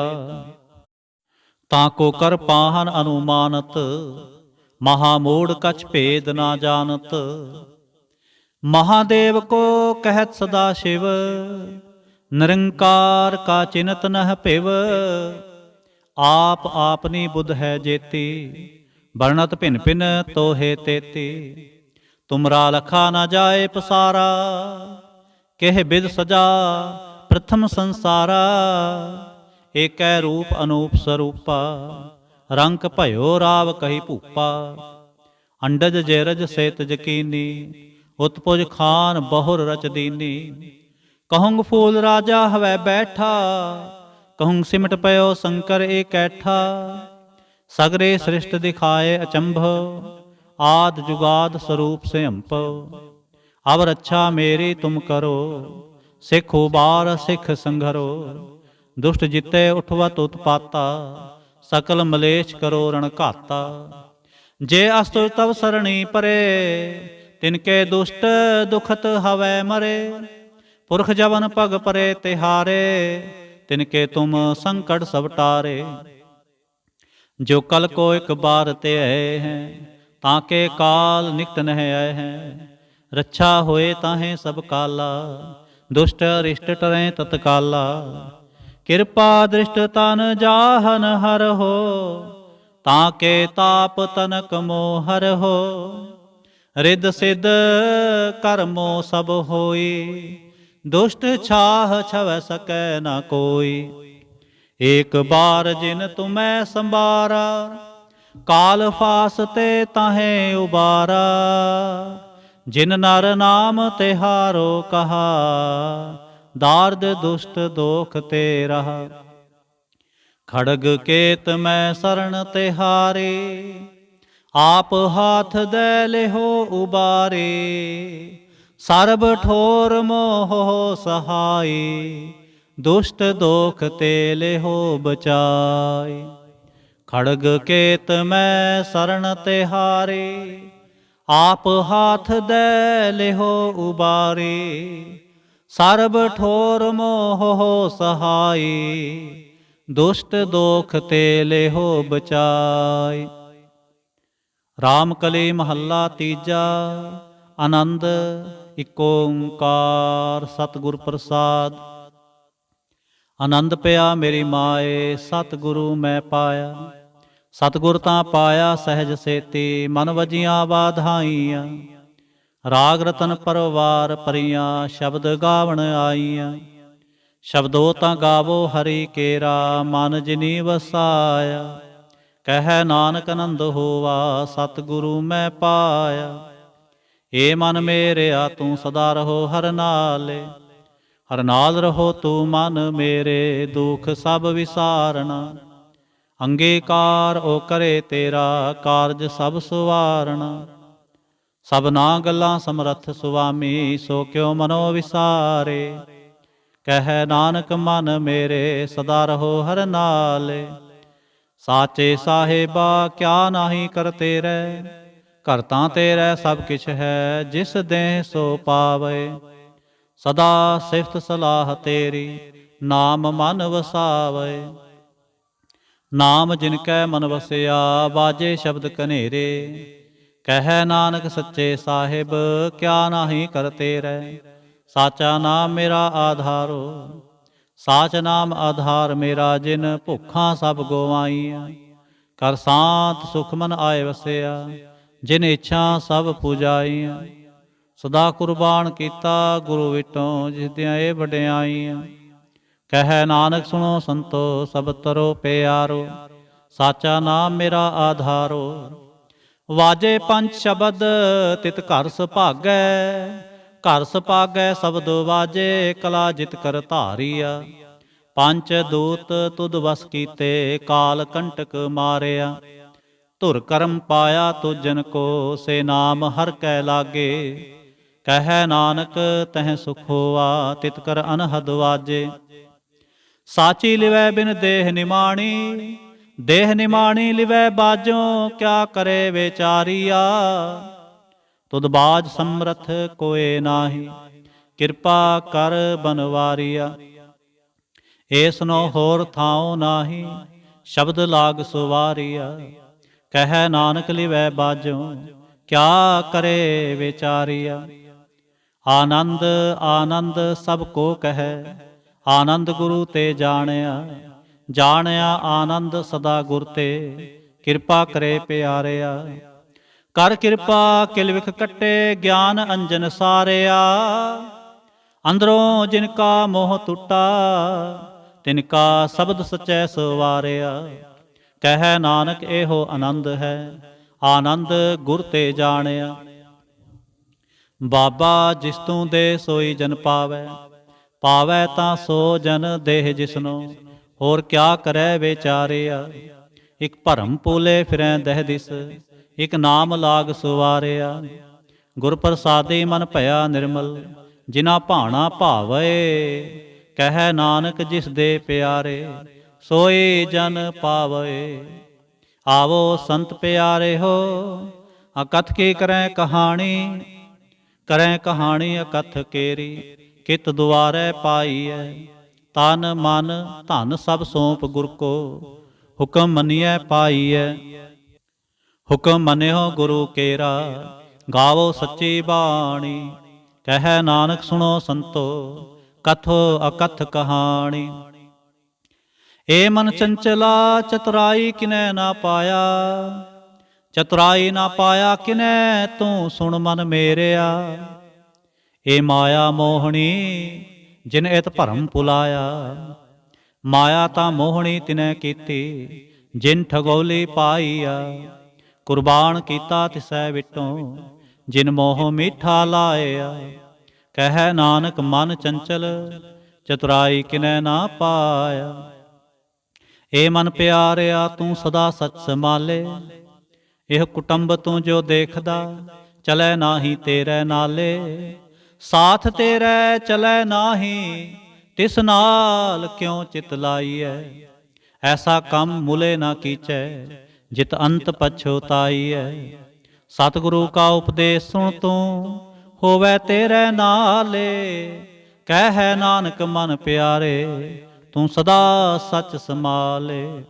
ताको कर पाहन अनुमानत, महामूढ़ कछ भेद ना जानत। महादेव को कहत सदा शिव, निरंकार का चिन्हत नह पिव। आप आपनी बुध है जेती, वर्णत भिन भिन तो हे तेती। तुमरा लखा न जाए पसारा, केह बिद सजा प्रथम संसारा। एकै रूप अनूप स्वरूपा, रंक भयो राव कही भूपा। अंडज जेरज सेत जकीनी, उत्पुज खान बहुर रच दीनी। कहूँग फूल राजा हवै बैठा, कहूँ सिमट पयो शंकर एकैठा। सगरे सृष्ट दिखाए अचंभ, आद जुगाद स्वरूप से अंप। अब रक्षा मेरी तुम करो, सिख उबार सिख संघरो। दुष्ट जिते उठवत उत्पाता, सकल मलेश करो रण घाता। जे अस्तुर तव सरणी परे, तिनके दुष्ट दुखत हवै मरे। पुरख जवन पग परे तिहारे, तिनके तुम संकट सब टारे। जो कल को एक बार ते आए हैं, ताके काल निकट नह आए हैं। रक्षा होए ताहें सब काला, दुष्ट अरिष्ट टरें तत्काला। कृपा दृष्ट तन जाहन हर हो, ताके ताप तनक मोहर हो। रिद सिद्ध कर्मो सब होई, दुष्ट छाह छव सकै न कोई। एक बार जिन तुम्हें संबारा, काल फास ते ताहें उबारा। जिन नर नाम तिहारो कहा, दार्द दुष्ट दोख ते रहा। खड़ग केत मैं शरण तिहारे, आप हाथ दे लेहो उबारे। सर्ब ठोर मोह सहाय, दुष्ट दोख ते लेहो बचाय। खड़ग केत मैं शरण तिहारे, आप हाथ दे लेहो उबारे। सर्ब ठोर मोह सहाय, दुष्ट दोख ते लेहो बचाय। रामकली महला तीजा। आनंद इक ओंकार सतगुर प्रसाद। आनंद पिया मेरी माए, सतगुरु मैं पाया। सतगुर तां पाया सहज सेती, मन वजियां बाधाइयां। राग रतन परवार परियां, शब्द गावण आईयां। शब्दो तां गावो हरि केरा, मन जिनी वसाया। ਕਹਿ ਨਾਨਕ ਆਨੰਦ ਹੋਵਾ ਸਤਿਗੁਰੂ ਮੈਂ ਪਾਇਆ। ਏ ਮਨ ਮੇਰਿਆ ਤੂੰ ਸਦਾ ਰਹੋ ਹਰ ਨਾਲੇ, ਹਰ ਨਾਲ ਰਹੋ ਤੂੰ ਮਨ ਮੇਰੇ, ਦੁਖ ਸਭ ਵਿਸਾਰਣਾ। ਅੰਗੀਕਾਰ ਓ ਕਰੇ ਤੇਰਾ, ਕਾਰਜ ਸਭ ਸੁਵਾਰਣਾ। ਸਭਨਾ ਗੱਲਾਂ ਸਮਰੱਥ ਸੁਆਮੀ, ਸੋ ਕਿਉ ਮਨੋ ਵਿਸਾਰੇ। ਕਹਿ ਨਾਨਕ ਮਨ ਮੇਰੇ ਸਦਾ ਰਹੋ ਹਰ ਨਾਲੇ। ਸਾਚੇ ਸਾਹਿਬਾ ਕਿਆ ਨਾਹੀ ਕਰਤੇ ਰਹਿ, ਘਰ ਤਾਂ ਤੇਰੇ ਸਭ ਕਿਛ ਹੈ, ਜਿਸ ਦੇਹ ਸੋ ਪਾਵੇ। ਸਦਾ ਸਿਫਤ ਸਲਾਹ ਤੇਰੀ, ਨਾਮ ਮਨ ਵਸਾਵੇ। ਨਾਮ ਜਿਨ ਕੈ ਮਨ ਵਸਿਆ, ਬਾਜੇ ਸ਼ਬਦ ਕਨੇਰੇ। ਕਹਿ ਨਾਨਕ ਸੱਚੇ ਸਾਹਿਬ ਕਿਆ ਨਾਹੀ ਕਰਤੇ ਰਹਿ। ਸਾਚਾ ਨਾਮ ਮੇਰਾ ਆਧਾਰੋ, ਸਾਚ ਨਾਮ ਆਧਾਰ ਮੇਰਾ, ਜਿਨ ਭੁੱਖਾਂ ਸਭ ਗਵਾਈਆਂ। ਕਰ ਸਾਂਤ ਸੁਖ ਮਨ ਆਏ ਵਸਿਆ, ਜਿਨ ਇੱਛਾ ਸਭ ਪੁਜਾਈਆਂ। ਸਦਾ ਕੁਰਬਾਨ ਕੀਤਾ ਗੁਰੂ ਵਿਟੋਂ, ਜਿਸ ਦੀਆਂ ਇਹ ਵਡਿਆਈਆਂ। ਕਹਿ ਨਾਨਕ ਸੁਣੋ ਸੰਤੋ ਸਭ ਤਰੋ ਪਿਆਰੋ, ਸਾਚਾ ਨਾਮ ਮੇਰਾ ਆਧਾਰੋ। ਵਾਜੇ ਪੰਜ ਸ਼ਬਦ ਤਿਤ ਘਰ ਸੁਭਾਗੈ, ਘਰ ਸੁਭਾਗੈ ਸ਼ਬਦ ਵਾਜੇ, ਕਲਾ ਜਿਤ ਕਰ ਧਾਰੀਆ। ਪੰਜ ਦੂਤ ਤੁਧ ਵਸ ਕੀਤੇ, ਕਾਲ ਕੰਟਕ ਮਾਰਿਆ। ਧੁਰ ਕਰਮ ਪਾਇਆ ਤੁਜਨ ਕੋ, ਸੇ ਨਾਮ ਹਰ ਕੈ ਲਾਗੇ। ਕਹਿ ਨਾਨਕ ਤਹਿ ਸੁਖ ਹੋਆ, ਤਿਤ ਕਰ ਅਨਹਦ ਵਾਜੇ। ਸਾਚੀ ਲਿਵੈ ਬਿਨ ਦੇਹ ਨਿਮਾਣੀ, ਦੇਹ ਨਿਮਾਣੀ ਲਿਵੈ ਬਾਜੋਂ, ਕਿਆ ਕਰੇ ਵਿਚਾਰੀਆ। ਤੁਧ ਬਾਜ ਸਮਰਥ ਕੋਏ ਨਾਹੀ, ਕਿਰਪਾ ਕਰ ਬਨਵਾਰੀਆ। ਏਸਨੋ ਹੋਰ ਥਾਉ ਨਾਹੀ, ਸ਼ਬਦ ਲਾਗ ਸੁਵਾਰੀਆ। ਕਹਿ ਨਾਨਕ ਲਿਵੈ ਬਾਜੋਂ, ਕਿਆ ਕਰੇ ਵਿਚਾਰੀਆ। ਆਨੰਦ ਆਨੰਦ ਸਭ ਕੋ ਕਹੈ, ਆਨੰਦ ਗੁਰੂ ਤੇ ਜਾਣਿਆ। ਜਾਣਿਆ ਆਨੰਦ ਸਦਾ ਗੁਰ ਤੇ, ਕਿਰਪਾ ਕਰੇ ਪਿਆਰਿਆ। ਕਰ ਕਿਰਪਾ ਕਿਲ ਵਿਖ ਕੱਟੇ, ਗਿਆਨ ਅੰਜਨ ਸਾਰਿਆ। ਅੰਦਰੋਂ ਜਿਨ ਕਾ ਮੋਹ ਟੁੱਟਾ, ਤਿਨ ਕਾ ਸ਼ਬਦ ਸਚੈ ਸਵਾਰਿਆ। ਕਹਿ ਨਾਨਕ ਇਹੋ ਆਨੰਦ ਹੈ, ਆਨੰਦ ਗੁਰ ਤੇ ਜਾਣਿਆ। ਬਾਬਾ ਜਿਸ ਤੂੰ ਦੇ ਸੋਈ ਜਨ ਪਾਵੈ, ਪਾਵੈ ਤਾਂ ਸੋ ਜਨ ਦੇਹ ਜਿਸਨੋ। ਹੋਰ ਕਿਆ ਕਰੈ ਵਿਚਾਰਿਆ। ਇਕ ਭਰਮ ਪੂਲੇ ਫਿਰੈ ਦਹਿ ਦਿਸ, ਇਕ ਨਾਮ ਲਾਗ ਸੁਵਾਰਿਆ। ਗੁਰ ਪ੍ਰਸਾਦੀ ਮਨ ਭਇਆ ਨਿਰਮਲ, ਜਿਨਾ ਭਾਣਾ ਭਾਵੇ। ਕਹਿ ਨਾਨਕ ਜਿਸ ਦੇ ਪਿਆਰੇ, ਸੋਈ ਜਨ ਪਾਵੇ। ਆਵੋ ਸੰਤ ਪਿਆਰੇ ਹੋ, ਅਕਥ ਕੀ ਕਰੈ ਕਹਾਣੀ। ਕਰੈ ਕਹਾਣੀ ਅਕਥ ਕੇਰੀ, ਕਿਤ ਦੁਆਰੈ ਪਾਈਐ। ਤਨ ਮਨ ਧਨ ਸਭ ਸੌਂਪ ਗੁਰ ਕੋ, ਹੁਕਮ ਮੰਨੀਐ ਪਾਈਐ। ਹੁਕਮ ਮੰਨਿਓ ਗੁਰੂ ਕੇਰਾ, ਗਾਵੋ ਸੱਚੀ ਬਾਣੀ। ਕਹਿ ਨਾਨਕ ਸੁਣੋ ਸੰਤੋ, ਕਥੋ ਅਕਥ ਕਹਾਣੀ। ਏ ਮਨ ਚੰਚਲਾ ਚਤੁਰਾਈ ਕਿਨੈ ਨਾ ਪਾਇਆ, ਚਤੁਰਾਈ ਨਾ ਪਾਇਆ ਕਿਨੈ, ਤੂੰ ਸੁਣ ਮਨ ਮੇਰਿਆ। ਏ ਮਾਇਆ ਮੋਹਣੀ ਜਿਨ ਇਤ ਭਰਮ ਭੁਲਾਇਆ। ਮਾਇਆ ਤਾਂ ਮੋਹਣੀ ਤਿਨੈ ਕੀਤੀ, ਜਿਨ ਠਗੋਲੀ ਪਾਈਆ। ਕੁਰਬਾਨ ਕੀਤਾ ਤਿਸੈ ਵਿਟੋਂ, ਜਿਨ ਮੋਹ ਮੀਠਾ ਲਾਇਆ। ਕਹਿ ਨਾਨਕ ਮਨ ਚੰਚਲ, ਚਤੁਰਾਈ ਕਿਨੈ ਨਾ ਪਾਇਆ। ਏ ਮਨ ਪਿਆਰਿਆ ਤੂੰ ਸਦਾ ਸਚ ਸੰਭਾਲੇ, ਇਹ ਕੁਟੰਬ ਤੂੰ ਜੋ ਦੇਖਦਾ, ਚਲੈ ਨਾਹੀ ਤੇਰੇ ਨਾਲੇ। ਸਾਥ ਤੇਰੇ ਚਲੈ ਨਾਹੀ, ਤਿਸ ਨਾਲ ਕਿਉ ਚਿਤ ਲਾਈਐ। ਐਸਾ ਕੰਮ ਮੁਲੇ ਨਾ ਕੀਚੈ, ਜਿਤ ਅੰਤ ਪਛੁਤਾਈਐ। ਸਤਿਗੁਰੂ ਕਾ ਉਪਦੇਸ਼ ਸੁਣ ਤੂੰ, ਹੋਵੈ ਤੇਰੇ ਨਾਲੇ। ਕਹਿ ਨਾਨਕ ਮਨ ਪਿਆਰੇ, ਤੂੰ ਸਦਾ ਸਚ ਸੰਭਾਲੇ।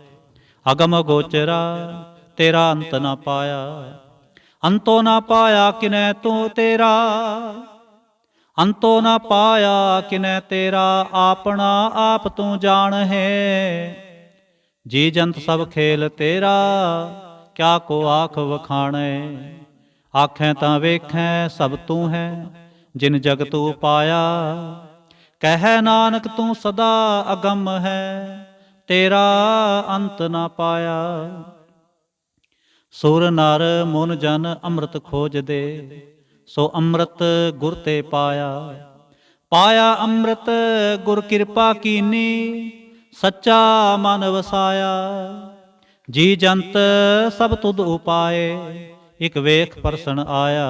ਅਗਮ ਗੋਚਰਾ ਤੇਰਾ ਅੰਤ ਨਾ ਪਾਇਆ, ਅੰਤੋ ਨਾ ਪਾਇਆ ਕਿਨੈ ਤੂੰ ਤੇਰਾ। ਅੰਤੋ ਨਾ ਪਾਇਆ ਕਿਨੈ ਤੇਰਾ, ਆਪਣਾ ਆਪ ਤੂੰ ਜਾਣਹਿ। ਜੀ ਜੰਤ ਸਭ ਖੇਲ ਤੇਰਾ, ਕਿਆ ਕੋ ਆਖ ਵਖਾਣੈ। ਆਖੈ ਤਾਂ ਵੇਖੈ ਸਭ ਤੂੰ ਹੈ, ਜਿਨ ਜਗਤ ਉਪਾਇਆ। ਕਹਿ ਨਾਨਕ ਤੂੰ ਸਦਾ ਅਗੰਮ ਹੈ, ਤੇਰਾ ਅੰਤ ਨਾ ਪਾਇਆ। ਸੁਰ ਨਰ ਮਨ ਜਨ ਅੰਮ੍ਰਿਤ ਖੋਜਦੇ, ਸੋ ਅੰਮ੍ਰਿਤ ਗੁਰ ਤੇ ਪਾਇਆ। ਪਾਇਆ ਅੰਮ੍ਰਿਤ ਗੁਰ ਕਿਰਪਾ ਕੀਨੀ, ਸੱਚਾ ਮਨ ਵਸਾਇਆ। ਜੀ ਜੰਤ ਸਭ ਤੁਧ ਉਪਾਏ, ਇਕ ਵੇਖ ਪਰਸਨ ਆਇਆ।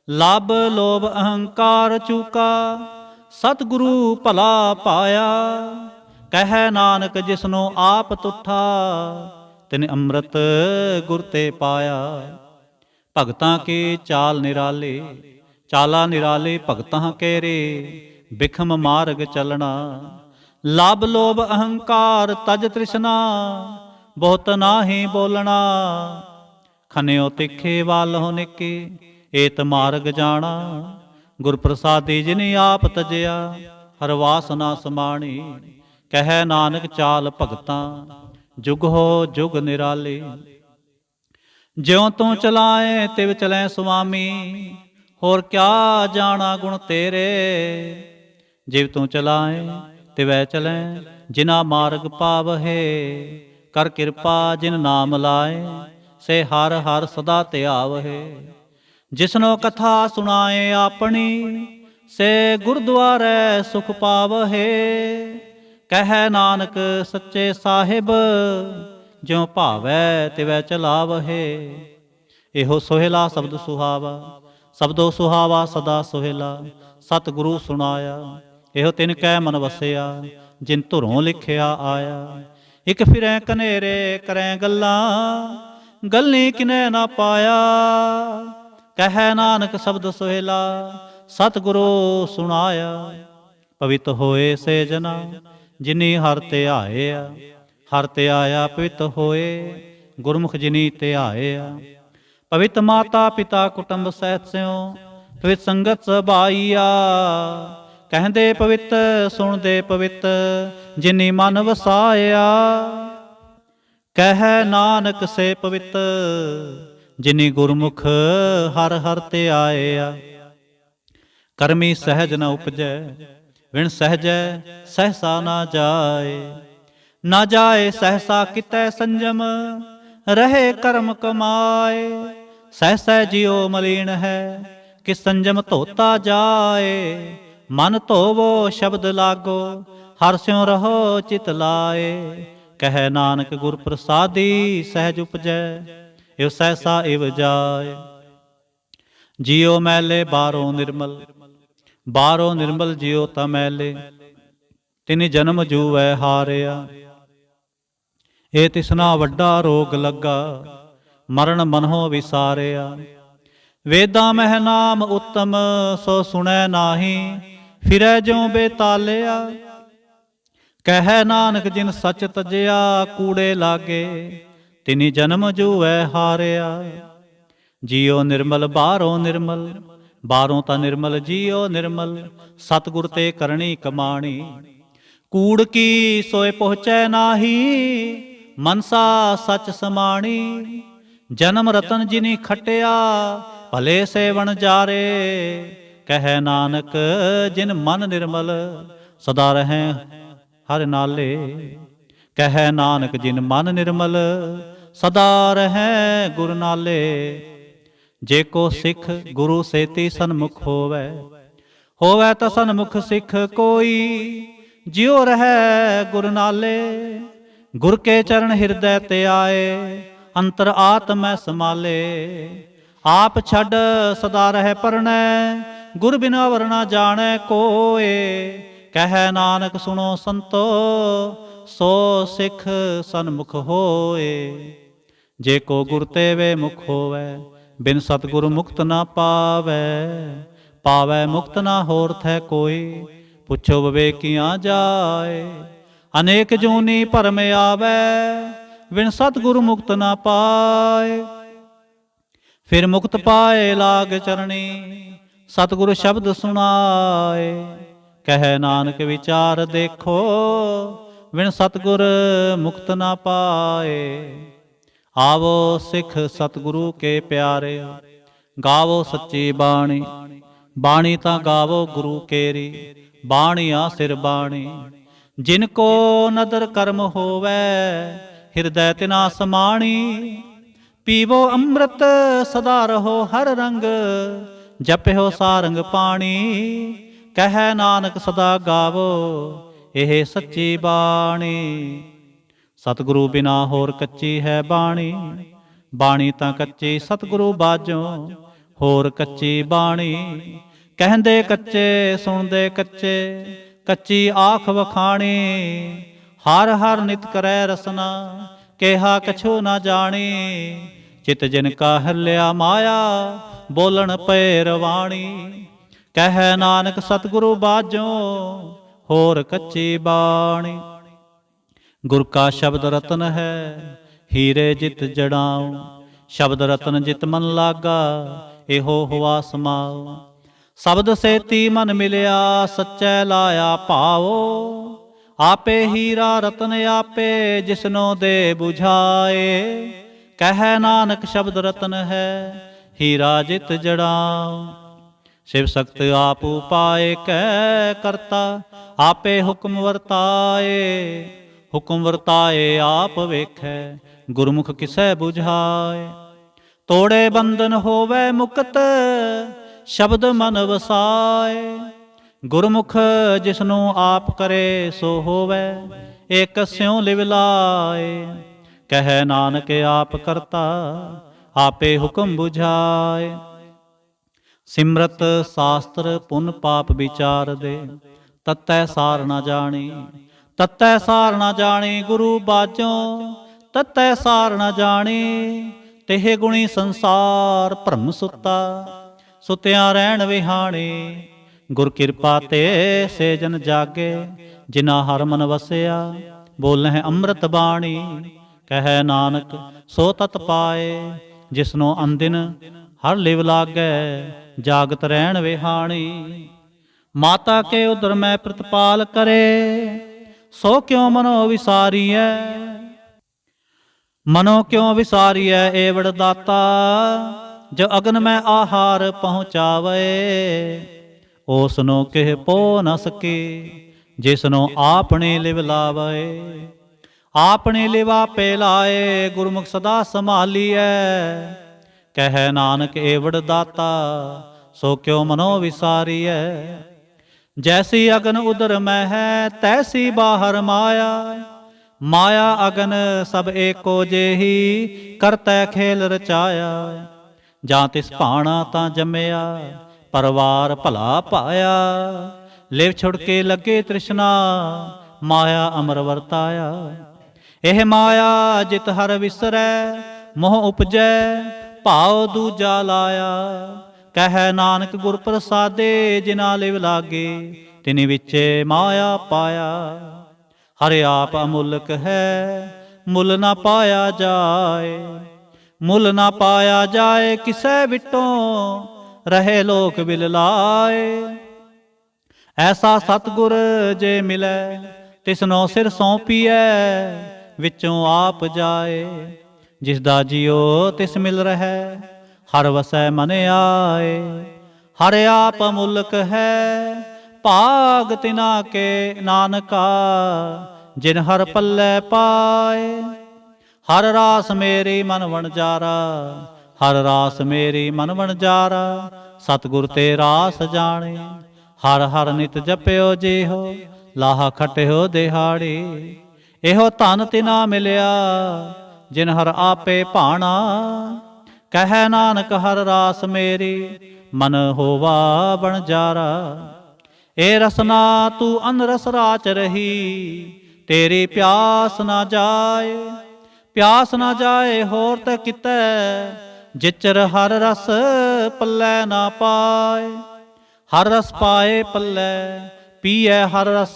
ਲਬ ਲੋਭ ਅਹੰਕਾਰ ਚੂਕਾ, ਸਤਿਗੁਰੂ ਭਲਾ ਪਾਇਆ। ਕਹਿ ਨਾਨਕ ਜਿਸਨੂੰ ਆਪ ਤੁਠਾ, ਤਿਨ ਅੰਮ੍ਰਿਤ ਗੁਰ ਤੇ ਪਾਇਆ। ਭਗਤਾਂ ਕੀ ਚਾਲ ਨਿਰਾਲੇ, ਚਾਲਾ ਨਿਰਾਲੇ ਭਗਤਾਂ ਕੇਰੇ। ਬਿਖਮ ਮਾਰਗ ਚਲਣਾ, ਲਬ ਲੋਭ ਅਹੰਕਾਰ ਤਜ ਤ੍ਰਿਸ਼ਨਾ। ਬਹੁਤ ਨਾਹੀ ਬੋਲਣਾ, ਖਨਿਓ ਤਿੱਖੇ ਵਾਲਹੁ ਨਿੱਕੇ। ਏਤ ਮਾਰਗ ਜਾਣਾ, ਗੁਰ ਪ੍ਰਸਾਦੀ ਜਿਨੀ ਆਪ ਤਜਿਆ। ਹਰ ਵਾਸਨਾ ਸਮਾਣੀ, ਕਹਿ ਨਾਨਕ ਚਾਲ ਭਗਤਾਂ। ਜੁਗ ਹੋ ਜੁਗ ਨਿਰਾਲੇ, ਜਿਉ ਤੂੰ ਚਲਾਏ ਤਿਵ ਚਲੈ ਸੁਆਮੀ। ਹੋਰ ਕਿਆ ਜਾਣਾ ਗੁਣ ਤੇਰੇ, ਜਿਵ ਤੂੰ ਚਲਾਏ ਤਿਵੈ ਚਲੈ। ਜਿਨਾ ਮਾਰਗ ਪਾਵਹਿ, ਕਰ ਕਿਰਪਾ ਜਿਨ ਨਾਮ ਲਾਏ। ਸੇ ਹਰ ਹਰ ਸਦਾ ਧਿਆਵਹਿ, ਜਿਸਨੋ ਕਥਾ ਸੁਣਾਏ ਆਪਣੀ। ਸੇ ਗੁਰਦੁਆਰੇ ਸੁਖ ਪਾਵਹਿ, ਕਹਿ ਨਾਨਕ ਸੱਚੇ ਸਾਹਿਬ। ਜਿਉ ਭਾਵੈ ਤਿਵੈ ਚਲਾਵਹਿ। ਇਹੋ ਸੋਹਿਲਾ ਸ਼ਬਦ ਸੁਹਾਵਾ, ਸ਼ਬਦੋ ਸੁਹਾਵਾ ਸਦਾ ਸੋਹਿਲਾ। ਸਤਿਗੁਰੂ ਸੁਣਾਇਆ, ਇਹੋ ਤਿਨ ਕੈ ਮਨ ਵਸਿਆ। ਜਿਨ ਧੁਰੋਂ ਲਿਖਿਆ ਆਇਆ, ਇਕ ਫਿਰੈ ਕਨੇਰੇ ਕਰੈ ਗੱਲਾਂ। ਗੱਲੀ ਕਿਨੈ ਨਾ ਪਾਇਆ, ਕਹਿ ਨਾਨਕ ਸ਼ਬਦ ਸੋਹਿਲਾ। ਸਤਿਗੁਰੂ ਸੁਣਾਇਆ, ਪਵਿੱਤ ਹੋਏ ਸੇ ਜਨਾ। ਜਿਨੀ ਹਰ ਧਿਆਇਆ, ਹਰ ਧਿਆਇਆ ਪਵਿੱਤ ਹੋਏ। ਗੁਰਮੁਖ ਜਿਨੀ ਧਿਆਇਆ। ਪਵਿੱਤ ਮਾਤਾ ਪਿਤਾ ਕੁਟੁੰਬ ਸਹਿਤ ਸਿਉ, ਪਵਿੱਤ ਸੰਗਤ ਸਬਾਈਆ। ਕਹਿੰਦੇ ਪਵਿੱਤ ਸੁਣਦੇ ਪਵਿੱਤ, ਜਿਨੀ ਮਨ ਵਸਾਇਆ। ਕਹਿ ਨਾਨਕ ਸੇ ਪਵਿੱਤ, ਜਿਨੀ ਗੁਰਮੁਖ ਹਰ ਹਰ ਧਿਆਇਆ। ਕਰਮੀ ਸਹਿਜ ਨ ਉਪਜੈ, ਵਿਣ ਸਹਿਜੈ ਸਹਿਸਾ ਨਾ ਜਾਏ। ਨਾ ਜਾਏ ਸਹਿਸਾ ਕਿਤੈ ਸੰਜਮ, ਰਹੇ ਕਰਮ ਕਮਾਏ। ਸਹਿਸੈ ਜਿਉ ਮਲੀਨ ਹੈ, ਕਿ ਸੰਜਮ ਧੋਤਾ ਜਾਏ। ਮਨ ਧੋਵੋ ਸ਼ਬਦ ਲਾਗੋ, ਹਰਿ ਸਿਉ ਰਹੋ ਚਿਤ ਲਾਏ। ਕਹਿ ਨਾਨਕ ਗੁਰ ਪ੍ਰਸਾਦੀ ਸਹਿਜ ਉਪਜੈ, ਇਵ ਸਹਿਸਾ ਇਵ ਜਾਏ। ਜਿਉ ਮੈਲੇ ਬਾਹਰੋਂ ਨਿਰਮਲ, ਬਾਹਰੋਂ ਨਿਰਮਲ ਜਿਉ ਤਾ ਮੈਲੇ। ਤਿਨੀ ਜਨਮ ਜੂਐ ਹਾਰਿਆ, ਇਹ ਤਿਸਨਾ ਵੱਡਾ ਰੋਗ ਲੱਗਾ। ਮਰਨ ਮਨਹੁ ਵਿਸਾਰਿਆ। ਵੇਦਾਂ ਮਹਿ ਨਾਮ ਉੱਤਮ, ਸੋ ਸੁਣੈ ਨਾਹੀ। ਫਿਰੈ ਜਿਉ ਬੇਤਾਲਿਆ। ਕਹਿ ਨਾਨਕ ਜਿਨ ਸਚ ਤਜਿਆ, ਕੂੜੇ ਲਾਗੇ। ਤਿਨੀ ਜਨਮ ਜੂਐ ਹਾਰਿਆ। ਜਿਉ ਨਿਰਮਲ ਬਾਹਰੋਂ ਨਿਰਮਲ, ਬਾਹਰੋਂ ਤਾਂ ਨਿਰਮਲ ਜਿਉ ਨਿਰਮਲ। ਸਤਿਗੁਰ ਤੇ ਕਰਨੀ ਕਮਾਣੀ, ਕੂੜ ਕੀ ਸੋਏ ਪਹੁੰਚੈ ਨਾਹੀ। ਮਨਸਾ ਸਚ ਸਮਾਣੀ। ਜਨਮ ਰਤਨ ਜਿਨੀ ਖਟਿਆ, ਭਲੇ ਸੇਵਨ ਜਾਰੇ। ਕਹਿ ਨਾਨਕ ਜਿਨ ਮਨ ਨਿਰਮਲ, ਸਦਾ ਰਹੈ ਹਰਿ ਨਾਲੇ। ਕਹਿ ਨਾਨਕ ਜਿਨ ਮਨ ਨਿਰਮਲ, ਸਦਾ ਰਹੈ ਗੁਰ ਨਾਲੇ। ਜੇ ਕੋ ਸਿੱਖ ਗੁਰੂ ਸੇਤੀ ਸਨਮੁਖ ਹੋਵੈ, ਹੋਵੈ ਤਾਂ ਸਨਮੁਖ ਸਿੱਖ ਕੋਈ। ਜਿਉ ਰਹੈ ਗੁਰ ਨਾਲੇ। ਗੁਰ ਕੇ ਚਰਨ ਹਿਰਦੈ ਤੇ ਆਏ, ਅੰਤਰ ਆਤਮੈ ਸਮਾਲੇ। ਆਪ ਛੱਡ ਸਦਾ ਰਹਿ ਪਰਣੈ, ਗੁਰ ਬਿਨ ਅਵਰ ਨਾ ਜਾਣੈ ਕੋਏ। ਕਹਿ ਨਾਨਕ ਸੁਣੋ ਸੰਤੋ, ਸੋ ਸਿੱਖ ਸਨਮੁਖ ਹੋਏ। ਜੇ ਕੋ ਗੁਰ ਤੇ ਵੇ ਮੁਖ ਹੋਵੈ, ਬਿਨ ਸਤਿਗੁਰ ਮੁਕਤ ਨਾ ਪਾਵੈ। ਪਾਵੈ ਮੁਕਤ ਨਾ ਹੋਰ ਥੈ ਕੋਈ, ਪੁੱਛੋ ਵਿਵੇਕੀਆਂ ਜਾਏ। ਅਨੇਕ ਜੂਨੀ ਭਰਮ ਆਵੈ, ਬਿਨ ਸਤਿਗੁਰ ਮੁਕਤ ਨਾ ਪਾਏ। ਫਿਰ ਮੁਕਤ ਪਾਏ ਲਾਗ ਚਰਣੀ, ਸਤਿਗੁਰ ਸ਼ਬਦ ਸੁਣਾਏ। ਕਹਿ ਨਾਨਕ ਵਿਚਾਰ ਦੇਖੋ, ਬਿਨ ਸਤਿਗੁਰ ਮੁਕਤ ਨਾ ਪਾਏ। ਆਵੋ ਸਿੱਖ ਸਤਿਗੁਰੂ ਕੇ ਪਿਆਰਿਓ, ਗਾਵੋ ਸੱਚੀ ਬਾਣੀ। ਬਾਣੀ ਤਾਂ ਗਾਵੋ ਗੁਰੂ ਕੇਰੀ, ਬਾਣੀਆ ਸਿਰ ਬਾਣੀ। ਜਿਨ ਕੋ ਨਦਰ ਕਰਮ ਹੋਵੈ, ਹਿਰਦੈ ਤਿਨਾ ਸਮਾਣੀ। ਪੀਵੋ ਅੰਮ੍ਰਿਤ ਸਦਾ ਰਹੋ ਹਰ ਰੰਗ, ਜਪਿਓ ਸਾਰੰਗ ਪਾਣੀ। ਕਹਿ ਨਾਨਕ ਸਦਾ ਗਾਵੋ ਇਹ ਸੱਚੀ ਬਾਣੀ। ਸਤਿਗੁਰੂ ਬਿਨਾ ਹੋਰ ਕੱਚੀ ਹੈ ਬਾਣੀ, ਬਾਣੀ ਤਾਂ ਕੱਚੀ ਸਤਿਗੁਰੂ ਬਾਝੋਂ ਹੋਰ ਕੱਚੀ ਬਾਣੀ। ਕਹਿੰਦੇ ਕੱਚੇ ਸੁਣਦੇ ਕੱਚੇ, ਕੱਚੀ ਆਖ ਵਖਾਣੀ। ਹਰ ਹਰ ਨਿਤ ਕਰੈ ਰਸਨਾ, ਕਿਹਾ ਕਛੂ ਨਾ ਜਾਣੀ। ਚਿਤ ਜਿਨ ਕਾ ਹਿਰਲਿਆ ਮਾਇਆ, ਬੋਲਣ ਪਏ ਰਵਾਣੀ। ਕਹਿ ਨਾਨਕ ਸਤਿਗੁਰੂ ਬਾਝੋਂ ਹੋਰ ਕੱਚੀ ਬਾਣੀ। ਗੁਰ ਕਾ ਸ਼ਬਦ ਰਤਨ ਹੈ, ਹੀਰੇ ਜਿਤ ਜੜਾਉ। ਸ਼ਬਦ ਰਤਨ ਜਿਤ ਮਨ ਲਾਗਾ, ਇਹੋ ਹੁਆ ਸਮਾਉ। ਸ਼ਬਦ ਸੇਤੀ ਮਨ ਮਿਲਿਆ, ਸੱਚੈ ਲਾਇਆ ਭਾਉ। ਆਪੇ ਹੀਰਾ ਰਤਨ ਆਪੇ, ਜਿਸਨੋ ਦੇ 부ਝਾਏ। ਕਹਿ ਨਾਨਕ ਸ਼ਬਦ ਰਤਨ ਹੈ, ਹੀਰਾ ਜਿਤ ਜੜਾਉ। शिव सख्त आप उपाय कह करता, आपे हुक्म वरताए। हुक्म वरताए आप वेखै, गुरमुख किसै बुझाए। तोड़े बंधन होवै मुक्त, शब्द मन वसाए। गुरमुख जिसनु आप करे सो होवै, एक स्यों लिव लाए। कह नानक आप करता, आपे हुक्म बुझाए। ਸਿਮਰਤ ਸ਼ਾਸਤਰ ਪੁੰਨ ਪਾਪ ਵਿਚਾਰ ਦੇ, ਤਤੈ ਸਾਰ ਨਾ ਜਾਣੀ। ਤਤੈ ਸਾਰ ਨਾ ਜਾਣੀ ਗੁਰੂ ਬਾਝੋਂ, ਤਤੈ ਸਾਰ ਨਾ ਜਾਣੀ। ਤਿਹ ਗੁਣੀ ਸੰਸਾਰ ਭਰਮ ਸੁੱਤਾ, ਸੁਤਿਆਂ ਰਹਿਣ ਵਿਹਾਣੀ। ਗੁਰ ਕਿਰਪਾ ਤੇ ਸੇ ਜਨ ਜਾਗੇ, ਜਿਨਾ ਹਰ ਮਨ ਵਸਿਆ। ਬੋਲਹਿ ਅੰਮ੍ਰਿਤ ਬਾਣੀ, ਕਹਿ ਨਾਨਕ ਸੋ ਤਤ ਪਾਏ। ਜਿਸਨੋ ਅੰਦਿਨ ਹਰ ਲਿਵ ਲਾਗੈ, ਜਾਗਤ ਰਹਿਣ ਵਿਹਾਣੀ। ਮਾਤਾ ਕੇ ਉਦਰ ਮੈਂ ਪ੍ਰਤਪਾਲ ਕਰੇ, ਸੋ ਕਿਉ ਮਨੋ ਵਿਸਾਰੀਐ। ਮਨੋ ਕਿਉ ਵਿਸਾਰੀਐ ਏਵੜ ਦਾਤਾ, ਜੋ ਅਗਨ ਮੈਂ ਆਹਾਰ ਪਹੁੰਚਾਵੇ। ਓਸਨੋ ਕਿਹ ਪੋ ਨ ਸਕੇ, ਜਿਸਨੋ ਆਪਣੇ ਲਿਵ ਲਾਵੇ। ਆਪਣੇ ਲਿਵ ਆਪੇ ਲਾਏ, ਗੁਰਮੁਖ ਸਦਾ ਸੰਭਾਲੀਐ। ਕਹਿ ਨਾਨਕ ਏਵੜ ਦਾਤਾ, ਸੋ ਕਿਉ ਮਨੋ ਵਿਸਾਰੀਐ। ਜੈਸੀ ਅਗਨ ਉਦਰ ਮੈਂ ਹੈ, ਤੈਸੀ ਬਾਹਰ ਮਾਇਆ। ਮਾਇਆ ਅਗਨ ਸਭ ਏਕੋ ਜਿਹੀ, ਕਰਤੈ ਖੇਲ ਰਚਾਇਆ। ਜਾਂ ਤਿਸ ਭਾਣਾ ਤਾਂ ਜੰਮਿਆ, ਪਰਵਾਰ ਭਲਾ ਪਾਇਆ। ਲਿਵ ਛੁੜ ਕੇ ਲੱਗੇ ਤ੍ਰਿਸ਼ਨਾ, ਮਾਇਆ ਅਮਰ ਵਰਤਾਇਆ। ਇਹ ਮਾਇਆ ਜਿਤ ਹਰ ਵਿਸਰੈ, ਮੋਹ ਉਪਜੈ ਭਾਉ ਦੂਜਾ ਲਾਇਆ। ਕਹਿ ਨਾਨਕ ਗੁਰ ਪ੍ਰਸਾਦੇ, ਜਿਨਾ ਲਿਵ ਲਾਗੇ ਤਿਨ ਵਿਚੇ ਮਾਇਆ ਪਾਇਆ। ਹਰਿ ਆਪ ਅਮੁੱਲਕ ਹੈ, ਮੁੱਲ ਨਾ ਪਾਇਆ ਜਾਏ। ਮੁੱਲ ਨਾ ਪਾਇਆ ਜਾਏ, ਕਿਸੈ ਵਿਟੋਂ ਰਹੇ ਲੋਕ ਬਿਲ ਲਾਏ। ਐਸਾ ਸਤਿਗੁਰ ਜੇ ਮਿਲੈ, ਤਿਸਨੋ ਸਿਰ ਸੌਂਪੀਐ। ਵਿੱਚੋਂ ਆਪ ਜਾਏ, ਜਿਸ ਦਾ ਜਿਉ ਤਿਸ ਮਿਲ ਰਹਿ, ਹਰ ਵਸੈ ਮਨ ਆਏ। ਹਰ ਆਪ ਮੁਲਕ ਹੈ, ਭਾਗ ਤਿਨਾ ਕੇ ਨਾਨਕਾ। ਜਿਨ ਹਰ ਪੱਲੇ ਪਾਏ, ਹਰ ਰਾਸ ਮੇਰੀ ਮਨ ਵਣਜਾਰਾ। ਹਰ ਰਾਸ ਮੇਰੀ ਮਨ ਵਣਜਾਰਾ, ਸਤਿਗੁਰ ਤੇ ਰਾਸ ਜਾਣੇ। ਹਰ ਹਰ ਨਿਤ ਜਪਿਓ ਜਿਹੋ, ਲਾਹਾ ਖਟਿਓ ਦਿਹਾੜੀ। ਇਹੋ ਧਨ ਤਿਨਾ ਮਿਲਿਆ, ਜਿਨ ਹਰ ਆਪੇ ਭਾਣਾ। ਕਹਿ ਨਾਨਕ ਹਰ ਰਾਸ ਮੇਰੀ, ਮਨ ਹੋਵਾ ਵਣਜਾਰਾ। ਏ ਰਸਨਾ ਤੂੰ ਅਨਰਸ ਰਾਚ ਰਹੀ, ਤੇਰੀ ਪਿਆਸ ਨਾ ਜਾਏ। ਪਿਆਸ ਨਾ ਜਾਏ ਹੋਰ ਤੇ ਕਿਤੈ, ਜਿਚਰ ਹਰ ਰਸ ਪੱਲੇ ਨਾ ਪਾਏ। ਹਰ ਰਸ ਪਾਏ ਪੱਲੇ, ਪੀਐ ਹਰ ਰਸ,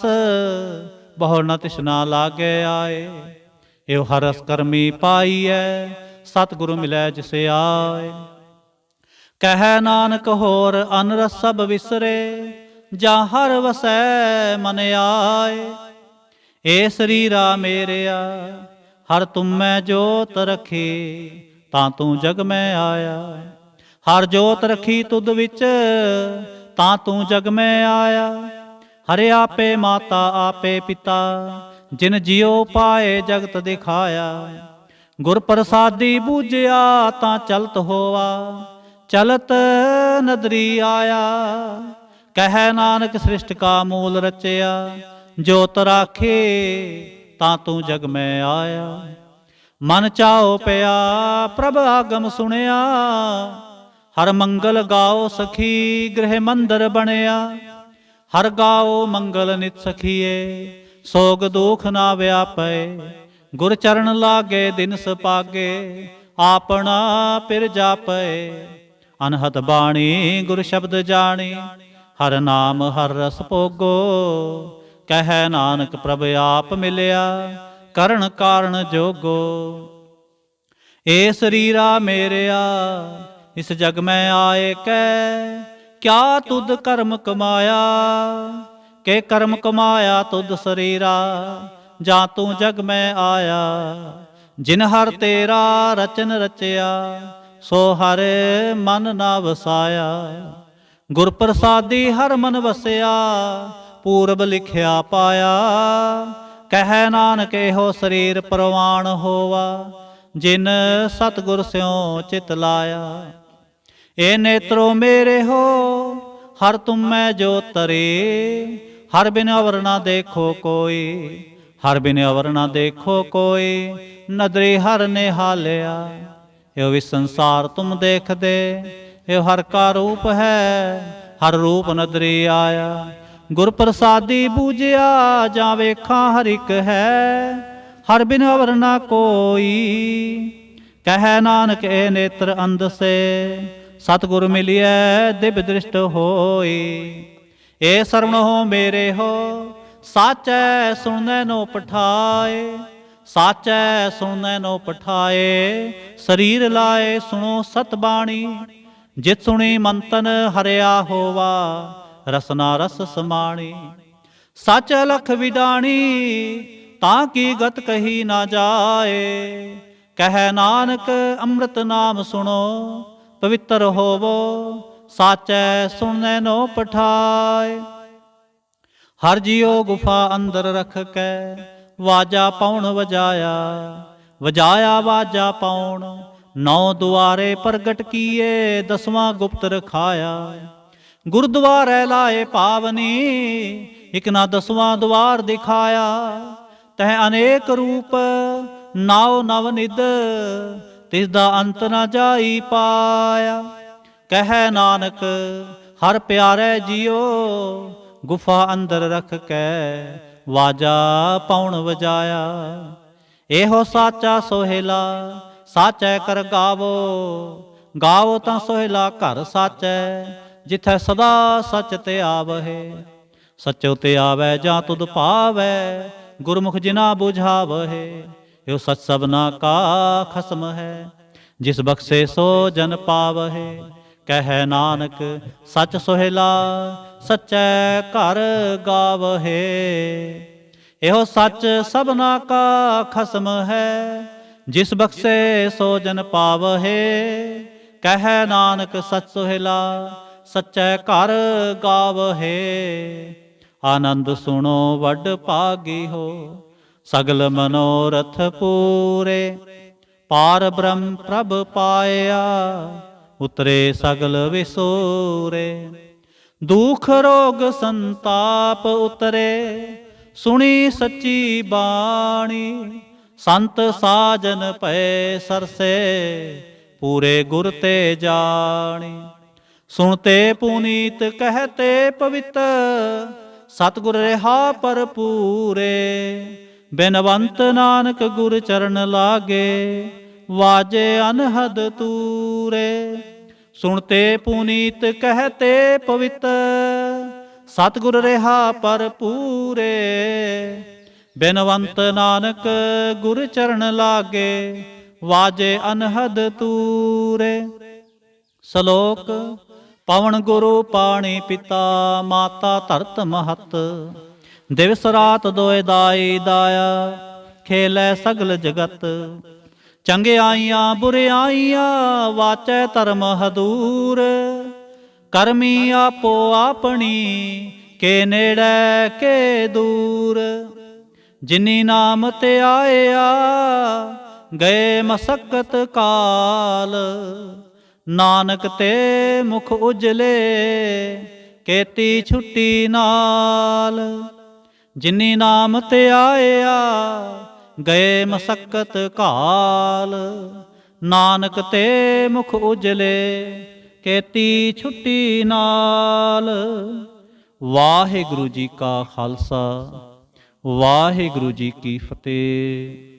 ਬਹੁ ਨ ਤਿਸਨਾ ਲਾਗੇ ਆਏ। ਇਹੋ ਹਰ ਰਸ ਕਰਮੀ ਪਾਈਐ, ਸਤਿਗੁਰੂ ਮਿਲੈ ਜਿਸ ਆਏ। ਕਹਿ ਨਾਨਕ ਹੋਰ ਅਨਰਸ ਸਭ ਵਿਸਰੇ, ਜਾਂ ਹਰ ਵਸੈ ਮਨ ਆਏ। ਏ ਸਰੀਰਾ ਮੇਰਿਆ, ਹਰ ਤੁਮੈ ਜੋਤ ਰਖੀ, ਤਾਂ ਤੂੰ ਜਗ ਮੈਂ ਆਇਆ। ਹਰ ਜੋਤ ਰਖੀ ਤੁਧ ਵਿੱਚ, ਤਾਂ ਤੂੰ ਜਗ ਮੈਂ ਆਇਆ। ਹਰਿ ਆਪੇ ਮਾਤਾ ਆਪੇ ਪਿਤਾ, ਜਿਨ ਜਿਉ ਪਾਏ ਜਗਤ ਦਿਖਾਇਆ। ਗੁਰ ਪ੍ਰਸਾਦੀ ਬੂਝਿਆ ਤਾਂ ਚਲਤ ਹੋਆ, ਚਲਤ ਨਦਰੀ ਆਇਆ। ਕਹਿ ਨਾਨਕ ਸ੍ਰਿਸ਼ਟ ਕਾ ਮੂਲ ਰਚਿਆ, ਜੋਤ ਰਾਖੇ ਤਾਂ ਤੂੰ ਜਗ ਮੈਂ ਆਇਆ। ਮਨ ਚਾਉ ਪਿਆ ਪ੍ਰਭ ਆਗਮ ਸੁਣਿਆ, ਹਰ ਮੰਗਲ ਗਾਓ ਸਖੀ ਗ੍ਰਹਿ ਮੰਦਰ ਬਣਿਆ। ਹਰ ਗਾਓ ਮੰਗਲ ਨਿਤ ਸਖੀਏ, ਸੋਗ ਦੁਖ ਨਾ ਵਿਆਪੈ। ਗੁਰ ਚਰਨ ਲਾਗੇ ਦਿਨ ਸੁਪਾਗੇ, ਆਪਣਾ ਪਿਰ ਜਾਪੈ। ਅਨਹਦ ਬਾਣੀ ਗੁਰ ਸ਼ਬਦ ਜਾਣੀ, ਹਰ ਨਾਮ ਹਰ ਰਸ ਭੋਗੋ। ਕਹਿ ਨਾਨਕ ਪ੍ਰਭ ਆਪ ਮਿਲਿਆ, ਕਰਨ ਕਾਰਨ ਜੋਗੋ। ਏ ਸਰੀਰਾ ਮੇਰਿਆ ਇਸ ਜਗ ਮੈਂ ਆਏ ਕੈ, ਕਿਆ ਤੁਧ ਕਰਮ ਕਮਾਇਆ। ਕੇ ਕਰਮ ਕਮਾਇਆ ਤੁਧ ਸਰੀਰਾ, ਜਾਂ ਤੂੰ ਜਗ ਮੈਂ ਆਇਆ। ਜਿਨ ਹਰ ਤੇਰਾ ਰਚਨ ਰਚਿਆ, ਸੋ ਹਰ ਮਨ ਨਾ ਵਸਾਇਆ। ਗੁਰ ਪ੍ਰਸਾਦੀ ਹਰ ਮਨ ਵਸਿਆ, ਪੂਰਬ ਲਿਖਿਆ ਪਾਇਆ। ਕਹਿ ਨਾਨਕ ਇਹੋ ਸਰੀਰ ਪ੍ਰਵਾਣ ਹੋਵਾ, ਜਿਨ ਸਤਿਗੁਰ ਸਿਉ ਚਿਤ ਲਾਇਆ। ਏ ਨੇਤਰੋ ਮੇਰੇ ਹੋ ਹਰ ਤੁਮੈ ਜੋ ਤਰੇ, ਹਰ ਬਿਨ ਅਵਰ ਨਾ ਦੇਖੋ ਕੋਈ। ਹਰ ਬਿਨ ਅਵਰ ਨਾ ਦੇਖੋ ਕੋਈ, ਨਦਰੀ ਹਰ ਨਿਹਾਲਿਆ। ਇਹੋ ਵੀ ਸੰਸਾਰ ਤੁਮ ਦੇਖਦੇ, ਇਹ ਹਰ ਕਾ ਰੂਪ ਹੈ, ਹਰ ਰੂਪ ਨਦਰੀ ਆਇਆ। ਗੁਰ ਪ੍ਰਸਾਦੀ ਬੂਝਿਆ, ਜਾਂ ਵੇਖਾਂ ਹਰ ਇੱਕ ਹੈ, ਹਰ ਬਿਨ ਅਵਰ ਨਾ ਕੋਈ। ਕਹਿ ਨਾਨਕ ਇਹ ਨੇਤਰ ਅੰਧ ਸੇ, ਸਤਿਗੁਰ ਮਿਲਿਐ ਦਿਵ ਦ੍ਰਿਸ਼ਟ ਹੋਈ। ਏ ਸਰਵਣ ਹੋ ਮੇਰੇ ਹੋ ਸਾਚੈ, ਸੁਣਨੈ ਨੋ ਪਠਾਏ। ਸਾਚੈ ਸੁਣਨੈ ਨੋ ਪਠਾਏ, ਸਰੀਰ ਲਾਏ ਸੁਣੋ ਸਤ ਬਾਣੀ। ਜਿਤ ਸੁਣੀ ਮੰਤਨ ਹਰਿਆ ਹੋਵਾ, ਰਸਨਾ ਰਸ ਸਮਾਣੀ। ਸਚ ਲਖ ਵਿਡਾਣੀ, ਤਾਂ ਕੀ ਗਤ ਕਹੀ ਨਾ ਜਾਏ। ਕਹਿ ਨਾਨਕ ਅੰਮ੍ਰਿਤ ਨਾਮ ਸੁਣੋ, ਪਵਿੱਤਰ ਹੋਵੋ। ਸਾਚੈ ਸੁਣਨੈ ਨੋ ਪਠਾਏ। ਹਰ ਜੀਉ ਗੁਫਾ ਅੰਦਰ ਰਖ ਕੇ, ਵਾਜਾ ਪਾਉਣ ਵਜਾਇਆ। ਵਜਾਇਆ ਵਾਜਾ ਪਾਉਣ, ਨੌ ਦੁਆਰੇ ਪ੍ਰਗਟ ਕੀਏ। ਦਸਵਾਂ ਗੁਪਤ ਰਖਾਇਆ, ਗੁਰਦੁਆਰੇ ਲਾਏ ਪਾਵਨੀ। ਇਕ ਨਾ ਦਸਵਾਂ ਦੁਆਰ ਦਿਖਾਇਆ, ਤਹ ਅਨੇਕ ਰੂਪ ਨਾਉ ਨਵ ਨਿਧ। ਤਿਸ ਦਾ ਅੰਤ ਨਾ ਜਾਈ ਪਾਇਆ। ਕਹਿ ਨਾਨਕ ਹਰ ਪਿਆਰੇ ਜੀਓ, ਗੁਫਾ ਅੰਦਰ ਰਖ ਕੇ ਵਾਜਾ ਪਾਉਣ ਵਜਾਇਆ। ਇਹੋ ਸਾਚਾ ਸੋਹਿਲਾ, ਸਾਚੈ ਕਰ ਗਾਵੋ। ਗਾਵੋ ਤਾਂ ਸੋਹਿਲਾ ਘਰ ਸਾਚੈ, ਜਿਥੈ ਸਦਾ ਸਚ ਤੇ ਆਵਹਿ। ਸਚੋ ਤੇ ਆਵੈ ਜਾਂ ਤੁਧ ਪਾਵੈ, ਗੁਰਮੁਖ ਜਿਨਾ ਬੁਝਾਵਹਿ। ਇਹੋ ਸਚ ਸਭਨਾ ਕਾ ਖਸਮ ਹੈ, ਜਿਸ ਬਖਸ਼ੇ ਸੋ ਜਨ ਪਾਵਹਿ। ਕਹਿ ਨਾਨਕ ਸਚ ਸੋਹਿਲਾ, ਸਚੈ ਘਰ ਗਾਵਹਿ। ਇਹੋ ਸੱਚ ਸਭਨਾ ਕਾ ਖਸਮ ਹੈ, ਜਿਸ ਬਖਸ਼ੇ ਸੋ ਜਨ ਪਾਵਹਿ। ਕਹਿ ਨਾਨਕ ਸਚ ਸੋਹਿਲਾ, ਸਚੈ ਘਰ ਗਾਵਹਿ। ਆਨੰਦ ਸੁਣੋ ਵੱਡ ਭਾਗੀ ਹੋ, ਸਗਲ ਮਨੋਰਥ ਪੂਰੇ। ਪਾਰ ਬ੍ਰਹਮ ਪ੍ਰਭ ਪਾਇਆ, ਉਤਰੇ ਸਗਲ ਵਿਸੂਰੇ। ਦੁਖ ਰੋਗ ਸੰਤਾਪ ਉਤਰੇ, ਸੁਣੀ ਸੱਚੀ ਬਾਣੀ। ਸੰਤ ਸਾਜਨ ਭਏ ਸਰਸੇ, ਪੂਰੇ ਗੁਰ ਤੇ ਜਾਣੀ। ਸੁਣਤੇ ਪੁਨੀਤ ਕਹਤੇ ਪਵਿੱਤ, ਸਤਿਗੁਰ ਰਿਹਾ ਭਰਪੂਰੇ। ਬਿਨਵੰਤ ਨਾਨਕ ਗੁਰ ਚਰਨ ਲਾਗੇ, ਵਾਜੇ ਅਨਹਦ ਤੂਰੇ। ਸੁਣਤੇ ਪੁਨੀਤ ਕਹਤੇ ਪਵਿੱਤ, ਸਤਿਗੁਰ ਰਿਹਾ ਭਰਪੂਰੇ। ਬਿਨਵੰਤ ਨਾਨਕ ਗੁਰ ਚਰਨ ਲਾਗੇ, ਵਾਜੇ ਅਨਹਦ ਤੂਰੇ। ਸ਼ਲੋਕ। ਪਵਨ ਗੁਰੂ ਪਾਣੀ ਪਿਤਾ, ਮਾਤਾ ਧਰਤ ਮਹਤ। ਦਿਵਸ ਰਾਤ ਦੋਇ ਦਾਈ ਦਾਇਆ, ਖੇਲੇ ਸਗਲ ਜਗਤ। ਚੰਗਿਆਈਆਂ ਬੁਰਿਆਈਆਂ, ਵਾਚੈ ਧਰਮ ਹਦੂਰ। ਕਰਮੀ ਆਪੋ ਆਪਣੀ, ਕੇ ਨੇੜੇ ਕੇ ਦੂਰ। ਜਿਨੀ ਨਾਮ ਤੇ ਆਇਆ, ਗਏ ਮਸਕਤ ਕਾਲ। ਨਾਨਕ ਤੇ ਮੁਖ ਉਜਲੇ ਕੀਤੀ ਛੁੱਟੀ ਨਾਲ। ਜਿਨੀ ਨਾਮ ਤੇ ਆਇਆ ਗਏ ਮਸਕਤ ਕਾਲ। ਨਾਨਕ ਤੇ ਮੁਖ ਉਜਲੇ ਕੀਤੀ ਛੁੱਟੀ ਨਾਲ। ਵਾਹਿਗੁਰੂ ਜੀ ਕਾ ਖਾਲਸਾ, ਵਾਹਿਗੁਰੂ ਜੀ ਕੀ ਫਤਿਹ।